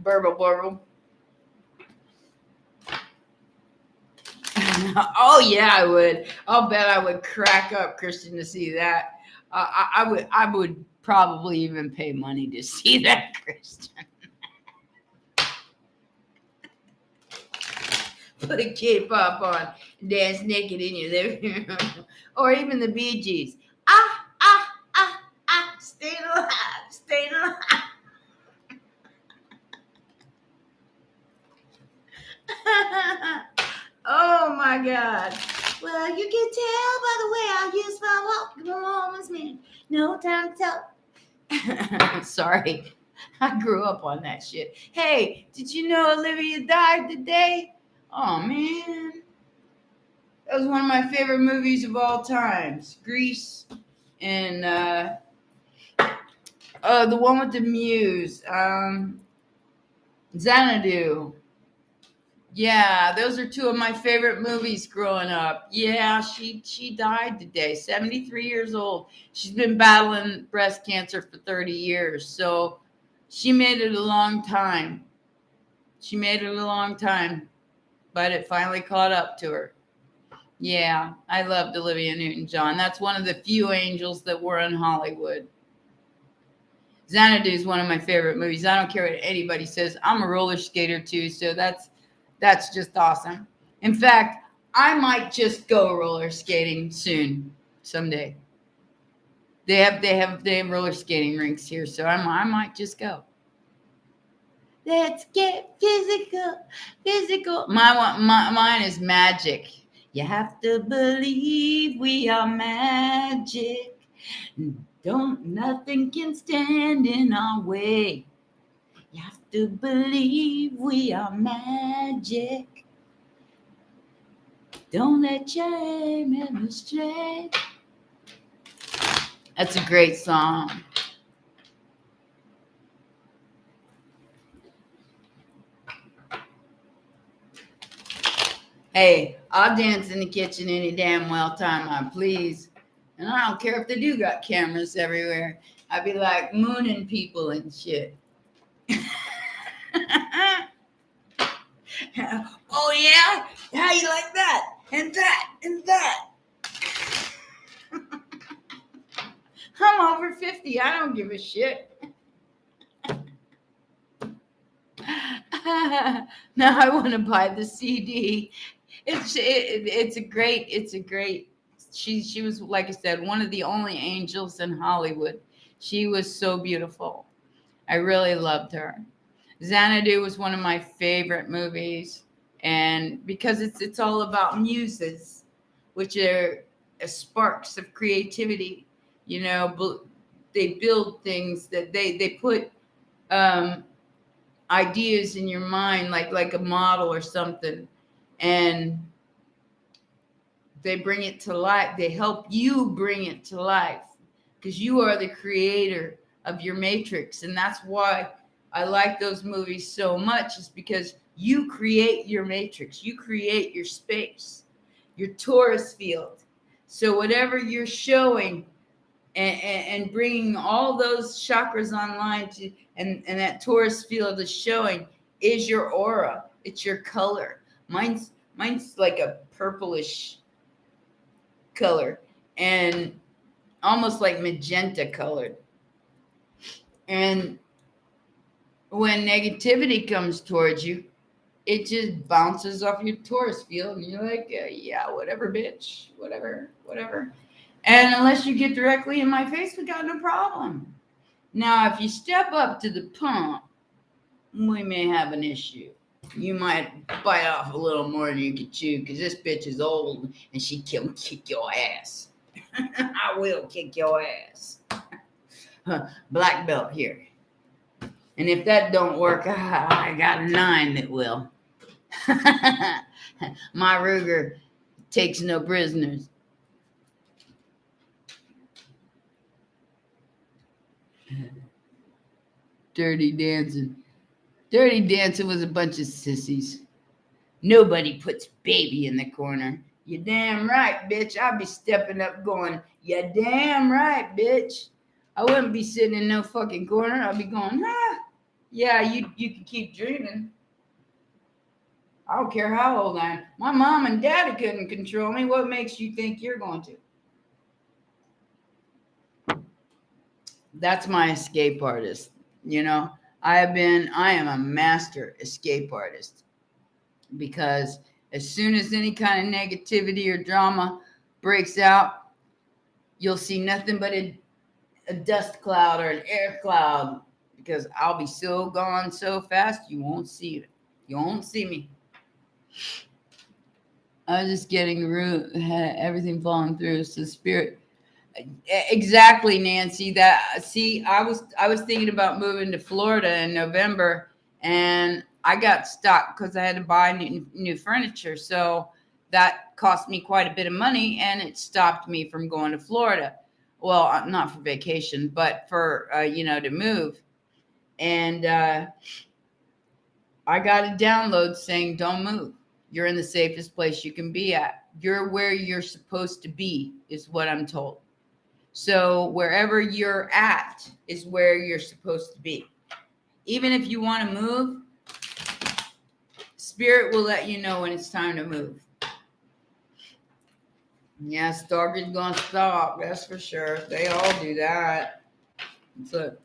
Burble. Oh yeah, I would. I'll bet I would crack up, Christian, to see that. I would probably even pay money to see that, Christian. Put a K-pop on, dance naked in your living room, or even the Bee Gees. Staying alive. Oh my God. Well, you can tell by the way I use my woman's man. No time to tell. Sorry. I grew up on that shit. Hey, did you know Olivia died today? Oh, man. That was one of my favorite movies of all times. Grease and the one with the muse. Xanadu. Yeah, those are two of my favorite movies growing up. Yeah, she died today, 73 years old. She's been battling breast cancer for 30 years. So She made it a long time. But it finally caught up to her. Yeah, I loved Olivia Newton-John. That's one of the few angels that were in Hollywood. Xanadu is one of my favorite movies. I don't care what anybody says. I'm a roller skater too, so that's just awesome. In fact, I might just go roller skating soon, someday. They have roller skating rinks here, so I might just go. Let's get physical. Mine is magic. You have to believe we are magic. Nothing can stand in our way. You have to believe we are magic. Don't let your aim astray. That's a great song. Hey, I'll dance in the kitchen any damn well time I please. And I don't care if they do got cameras everywhere. I'd be like mooning people and shit. Oh yeah? How you like that? And that and that. I'm over 50. I don't give a shit. Now I want to buy the CD. It's a great. She was, like I said, one of the only angels in Hollywood. She was so beautiful. I really loved her. Xanadu was one of my favorite movies, and because it's all about muses, which are sparks of creativity. You know, they build things that they put ideas in your mind, like a model or something, and they bring it to life. They help you bring it to life because you are the creator of your matrix. And that's why I like those movies so much, is because you create your matrix. You create your space, your torus field. So whatever you're showing and bringing all those chakras online to, and that torus field is showing is your aura. It's your color. Mine's like a purplish color and almost like magenta colored. And when negativity comes towards you, it just bounces off your torus field, and you're like, yeah, whatever, bitch, whatever. And unless you get directly in my face, we got no problem. Now, if you step up to the pump, we may have an issue. You might bite off a little more than you can chew, because this bitch is old and she can kick your ass. I will kick your ass. Black belt here. And if that don't work, I got a 9 that will. My Ruger takes no prisoners. Dirty Dancing. Dirty Dancing was a bunch of sissies. Nobody puts baby in the corner. You damn right, bitch. I'll be stepping up going, you damn right, bitch. I wouldn't be sitting in no fucking corner. I'll be going, yeah, you can keep dreaming. I don't care how old I am. My mom and daddy couldn't control me. What makes you think you're going to? That's my escape artist. You know, I am a master escape artist, because as soon as any kind of negativity or drama breaks out, you'll see nothing but a dust cloud or an air cloud, because I'll be so gone so fast, you won't see it. You won't see me. I was just getting everything falling through. So spirit. Exactly, Nancy. I was thinking about moving to Florida in November, and I got stuck because I had to buy new furniture. So that cost me quite a bit of money, and it stopped me from going to Florida. Well, not for vacation, but for to move. And I got a download saying, "Don't move. You're in the safest place you can be at. You're where you're supposed to be," is what I'm told. So wherever you're at is where you're supposed to be. Even if you want to move, Spirit will let you know when it's time to move. Yeah, stalking's gonna stop, that's for sure. They all do that. So,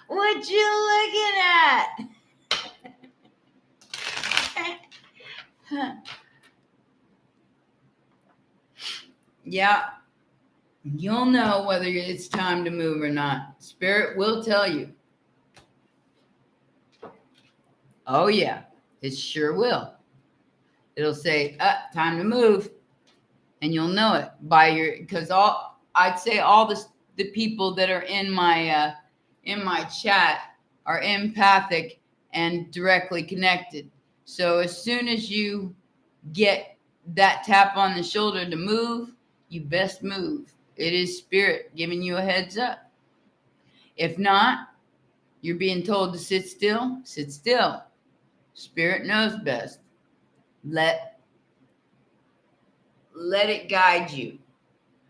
what you looking at? Yeah, you'll know whether it's time to move or not. Spirit will tell you. Oh yeah, it sure will. It'll say, time to move. And you'll know it by because I'd say all the people that are in my chat are empathic and directly connected. So as soon as you get that tap on the shoulder to move, you best move. It is Spirit giving you a heads up. If not, you're being told to sit still. Sit still. Spirit knows best. Let it guide you.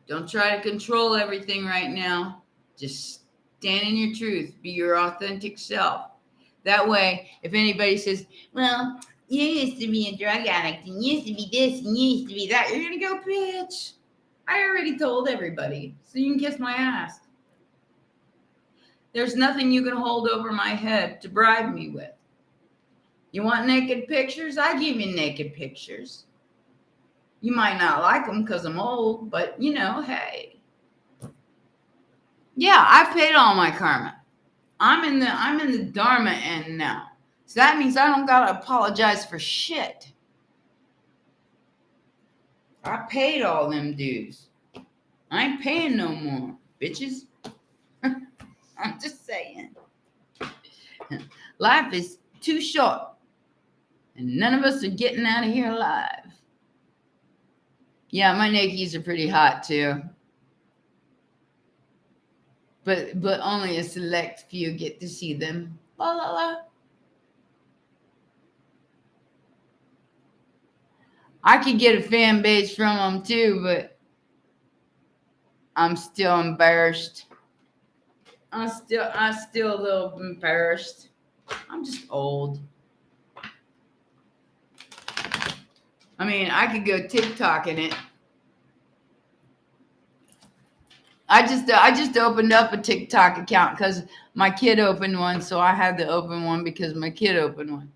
Don't try to control everything right now. Just stand in your truth. Be your authentic self. That way, if anybody says, well, you used to be a drug addict, and you used to be this, and you used to be that, you're going to go, bitch. I already told everybody, so you can kiss my ass. There's nothing you can hold over my head to bribe me with. You want naked pictures? I give you naked pictures. You might not like them because I'm old, but hey. Yeah, I've paid all my karma. I'm in the Dharma end now. So that means I don't gotta apologize for shit. I paid all them dues. I ain't paying no more, bitches. I'm just saying. Life is too short. And none of us are getting out of here alive. Yeah, my Nikes are pretty hot too. But only a select few get to see them. La la la. I could get a fan base from them too, but I'm still embarrassed. I'm still a little embarrassed. I'm just old. I mean, I could go TikTok in it. I just opened up a TikTok account because my kid opened one, so I had to open one because my kid opened one.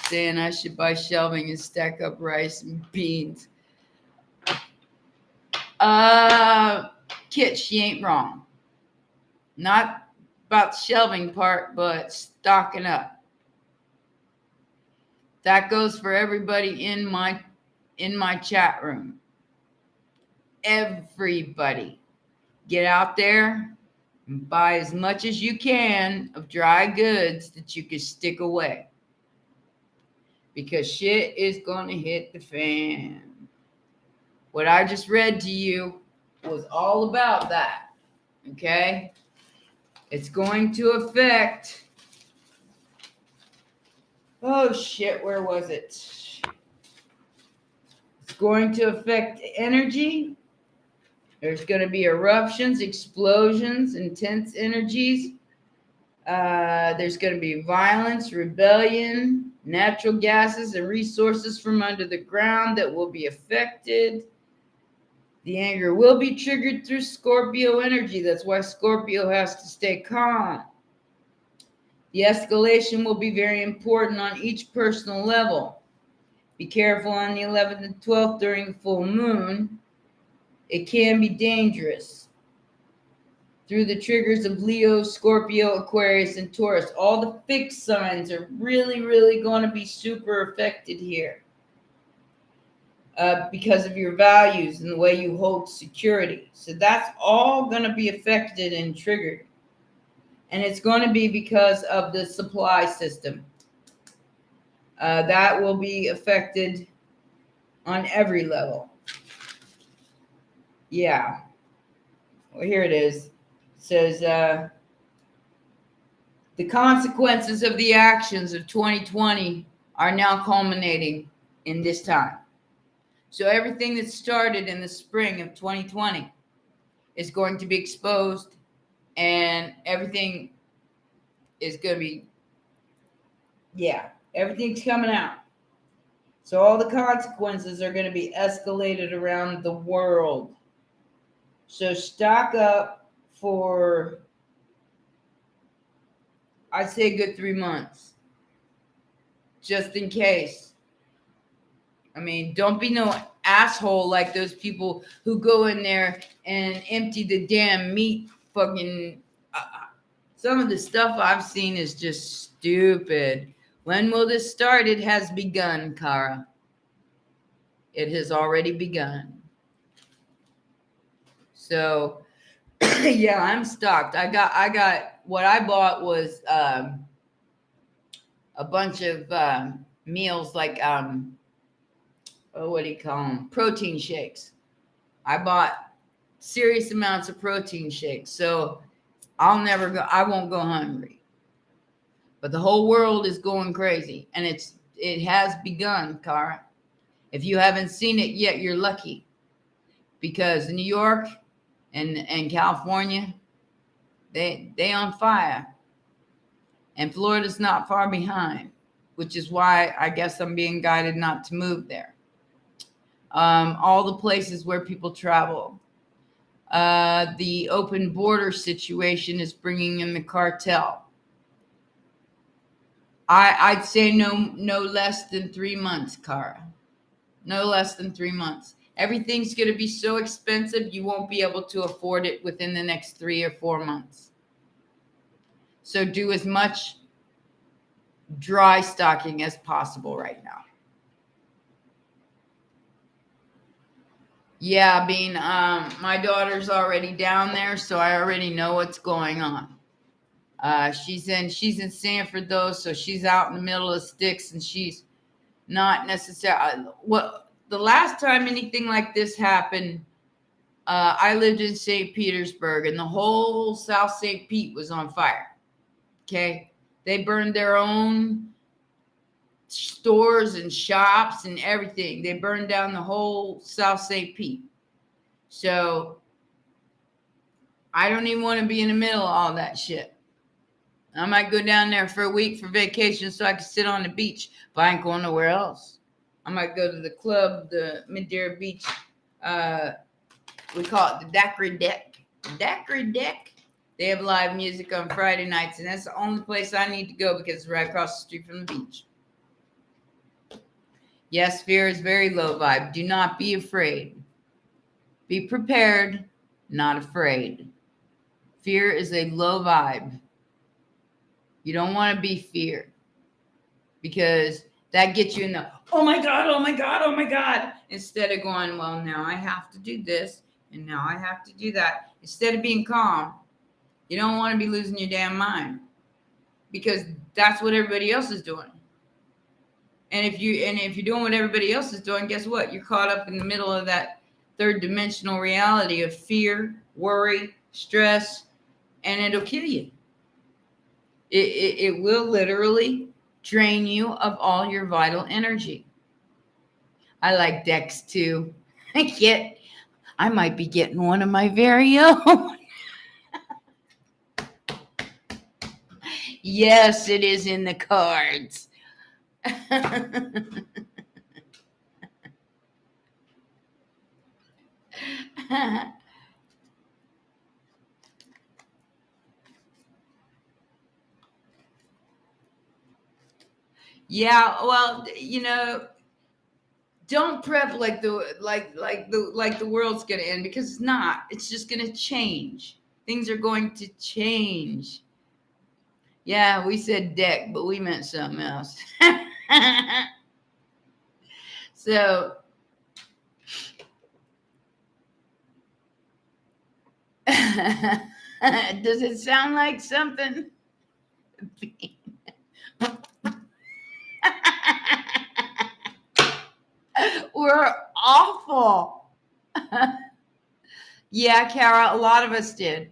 Saying I should buy shelving and stack up rice and beans. Kit, she ain't wrong. Not about the shelving part, but stocking up. That goes for everybody in my chat room. Everybody. Get out there and buy as much as you can of dry goods that you can stick away. Because shit is going to hit the fan. What I just read to you was all about that. Okay? It's going to affect... Oh, shit. Where was it? It's going to affect energy. There's going to be eruptions, explosions, intense energies. There's going to be violence, rebellion, natural gases and resources from under the ground that will be affected. The anger will be triggered through Scorpio energy. That's why Scorpio has to stay calm. The escalation will be very important on each personal level. Be careful on the 11th and 12th during the full moon. It can be dangerous. Through the triggers of Leo, Scorpio, Aquarius, and Taurus. All the fixed signs are really, really going to be super affected here. Because of your values and the way you hold security. So that's all going to be affected and triggered. And it's going to be because of the supply system. That will be affected on every level. Yeah. Well, here it is. It says, the consequences of the actions of 2020 are now culminating in this time. So everything that started in the spring of 2020 is going to be exposed, and everything is going to be, everything's coming out. So all the consequences are going to be escalated around the world. So stock up for, I'd say, a good 3 months, just in case. I mean, don't be no asshole like those people who go in there and empty the damn meat. Fucking, some of the stuff I've seen is just stupid. When will this start? It has begun, Kara. It has already begun. So, yeah, I'm stocked. I got what I bought was a bunch of meals like what do you call them? Protein shakes. I bought serious amounts of protein shakes. So I won't go hungry. But the whole world is going crazy, and it has begun, Kara. If you haven't seen it yet, you're lucky, because New York and California, they on fire, and Florida's not far behind, which is why I guess I'm being guided not to move there. All the places where people travel. The open border situation is bringing in the cartel. I'd say no less than 3 months, Kara. No less than 3 months. Everything's going to be so expensive, you won't be able to afford it within the next 3 or 4 months. So do as much dry stocking as possible right now. Yeah, Bean, my daughter's already down there, so I already know what's going on. She's in Sanford though, so she's out in the middle of sticks, and she's not necessarily. The last time anything like this happened, I lived in St. Petersburg, and the whole South St. Pete was on fire. Okay, they burned their own stores and shops and everything. They burned down the whole South St. Pete. So I don't even want to be in the middle of all that shit. I might go down there for a week for vacation so I can sit on the beach, but I ain't going nowhere else. I might go to the club, the Madeira Beach. We call it the Daiquiri Deck. Daiquiri Deck. They have live music on Friday nights, and that's the only place I need to go because it's right across the street from the beach. Yes, fear is very low vibe. Do not be afraid. Be prepared, not afraid. Fear is a low vibe. You don't want to be feared, because that gets you in the, oh my God, oh my God, oh my God. Instead of going, well, now I have to do this, and now I have to do that. Instead of being calm, you don't want to be losing your damn mind, because that's what everybody else is doing. And if you're doing what everybody else is doing, guess what? You're caught up in the middle of that third dimensional reality of fear, worry, stress, and it'll kill you. It will literally drain you of all your vital energy. I like decks too. I might be getting one of my very own. Yes, it is in the cards. Yeah, well, don't prep like the world's gonna end, because it's not. It's just gonna change. Things are going to change. Yeah, we said deck, but we meant something else. So does it sound like something? We're awful. Yeah, Kara, a lot of us did,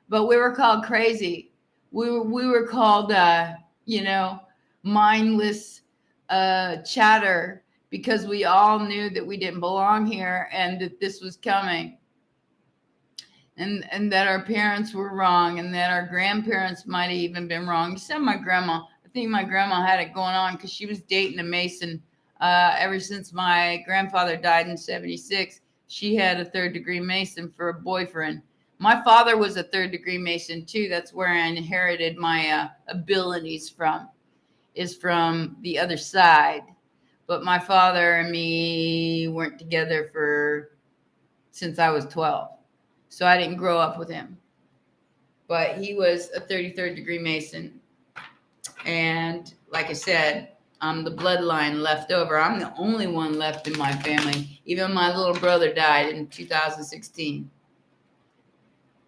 but we were called crazy. We were called, mindless chatter, because we all knew that we didn't belong here and that this was coming. and that our parents were wrong, and that our grandparents might have even been wrong. Except my grandma. I think my grandma had it going on because she was dating a Mason ever since my grandfather died in 1976. She had a third-degree Mason for a boyfriend. My father was a third-degree Mason too. That's where I inherited my abilities from, is from the other side. But my father and me weren't together since I was 12. So I didn't grow up with him. But he was a 33rd degree Mason. And like I said, I'm the bloodline left over. I'm the only one left in my family. Even my little brother died in 2016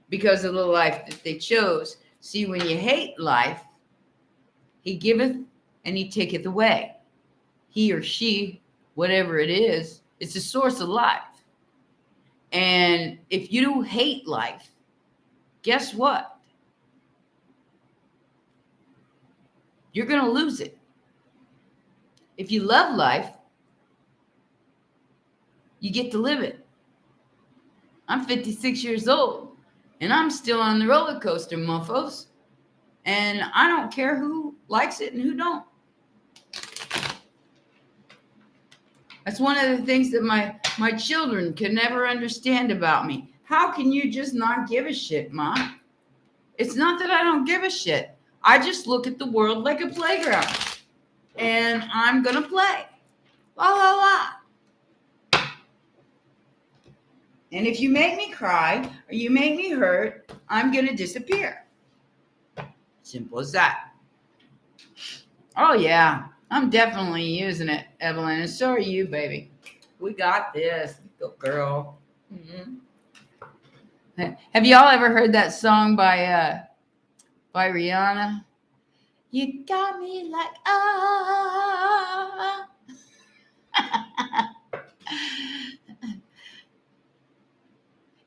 because of the life that they chose. See, when you hate life, he giveth and he taketh away. He or she, whatever it is, it's a source of life. And if you don't hate life, guess what? You're going to lose it. If you love life, you get to live it. I'm 56 years old, and I'm still on the roller coaster, muffos. And I don't care who likes it and who don't. That's one of the things that my children can never understand about me. How can you just not give a shit, Mom? It's not that I don't give a shit. I just look at the world like a playground. And I'm going to play. La, la, la. And if you make me cry or you make me hurt, I'm going to disappear. Simple as that. Oh, yeah. I'm definitely using it, Evelyn. And so are you, baby. We got this. Go, girl. Mm-hmm. Have y'all ever heard that song by Rihanna? You got me like, ah.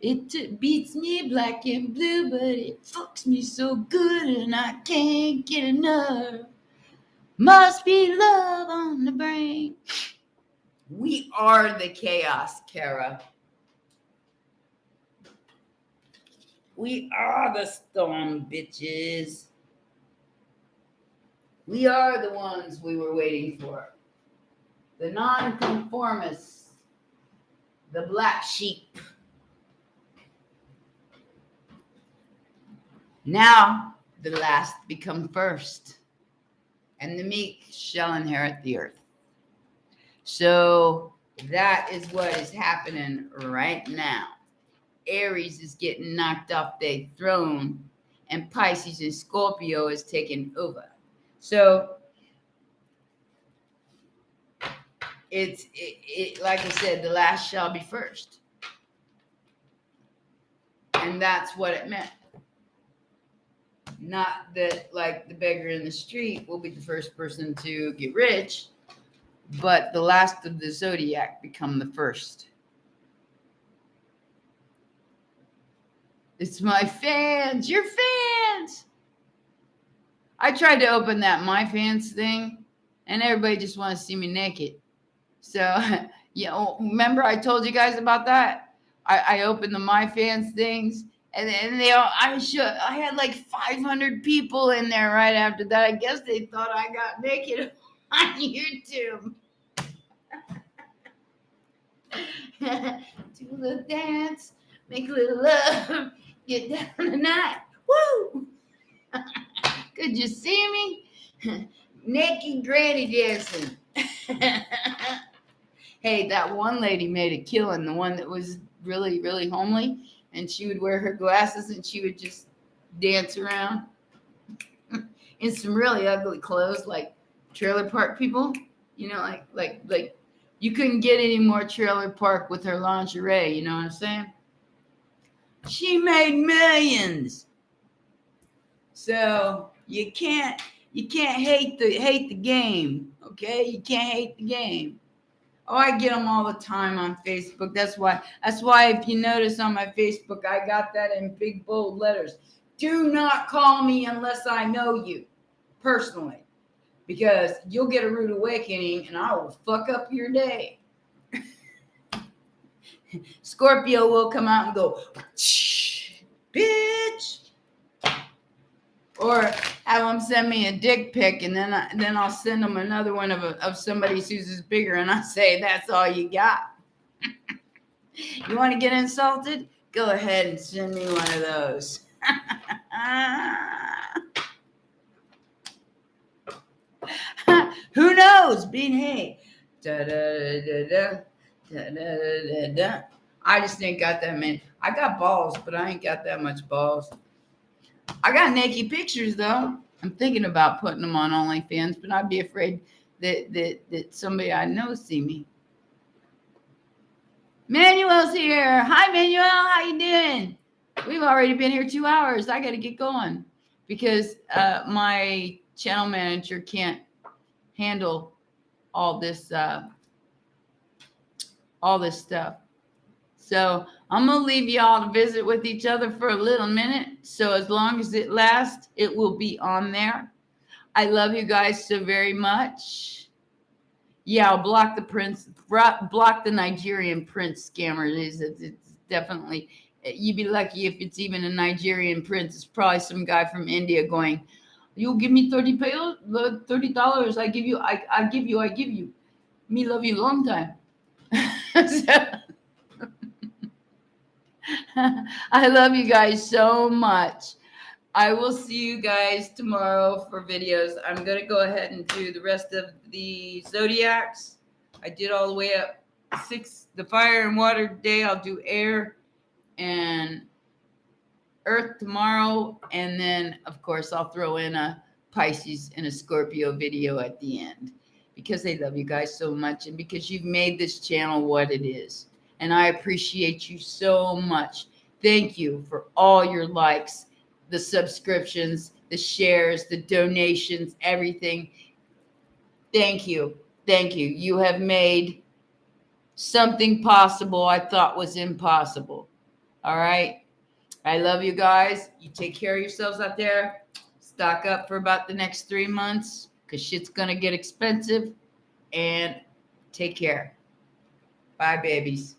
It beats me black and blue, but it fucks me so good and I can't get enough. Must be love on the brain. We are the chaos, Kara. We are the storm, bitches. We are the ones we were waiting for. The nonconformists. The black sheep. Now the last become first, and the meek shall inherit the earth. So that is what is happening right now. Aries is getting knocked off their throne, and Pisces and Scorpio is taking over. So it's like I said, the last shall be first. And that's what it meant. Not that like the beggar in the street will be the first person to get rich, but the last of the zodiac become the first. It's my fans, your fans. I tried to open that my fans thing, and everybody just wants to see me naked. So, remember I told you guys about that? I opened the my fans things, and they all, I had like 500 people in there right after that. I guess they thought I got naked on YouTube. Do a little dance, make a little love, get down tonight. Woo! Could you see me? Naked granny dancing. Hey, that one lady made a killing, the one that was really, really homely, and she would wear her glasses and she would just dance around in some really ugly clothes, like trailer park people. Like you couldn't get any more trailer park with her lingerie. You know what I'm saying? She made millions. So you can't hate the game, okay? You can't hate the game. Oh, I get them all the time on Facebook. That's why if you notice on my Facebook, I got that in big bold letters. Do not call me unless I know you personally, because you'll get a rude awakening and I will fuck up your day. Scorpio will come out and go, shh. bitch. Or have them send me a dick pic, and then I'll send them another one of somebody whose is bigger, and I say, that's all you got. You want to get insulted? Go ahead and send me one of those. Who knows? Hey. Da, da, da, da, da, da, da, da. I just ain't got that many. I got balls, but I ain't got that much balls. I got naked pictures, though. I'm thinking about putting them on OnlyFans, but I'd be afraid that somebody I know see me. Manuel's here. Hi, Manuel. How you doing? We've already been here 2 hours. I got to get going because my channel manager can't handle all this stuff. So I'm going to leave y'all to visit with each other for a little minute. So as long as it lasts, it will be on there. I love you guys so very much. Yeah, I'll block the Nigerian prince scammers. It's definitely, you'd be lucky if it's even a Nigerian prince. It's probably some guy from India going, you'll give me $30. I give you. Me love you long time. I love you guys so much. I will see you guys tomorrow for videos. I'm going to go ahead and do the rest of the zodiacs. I did all the way up 6, the fire and water day. I'll do air and earth tomorrow. And then, of course, I'll throw in a Pisces and a Scorpio video at the end because I love you guys so much and because you've made this channel what it is. And I appreciate you so much. Thank you for all your likes, the subscriptions, the shares, the donations, everything. Thank you. Thank you. You have made something possible I thought was impossible. All right. I love you guys. You take care of yourselves out there. Stock up for about the next 3 months because shit's going to get expensive. And take care. Bye, babies.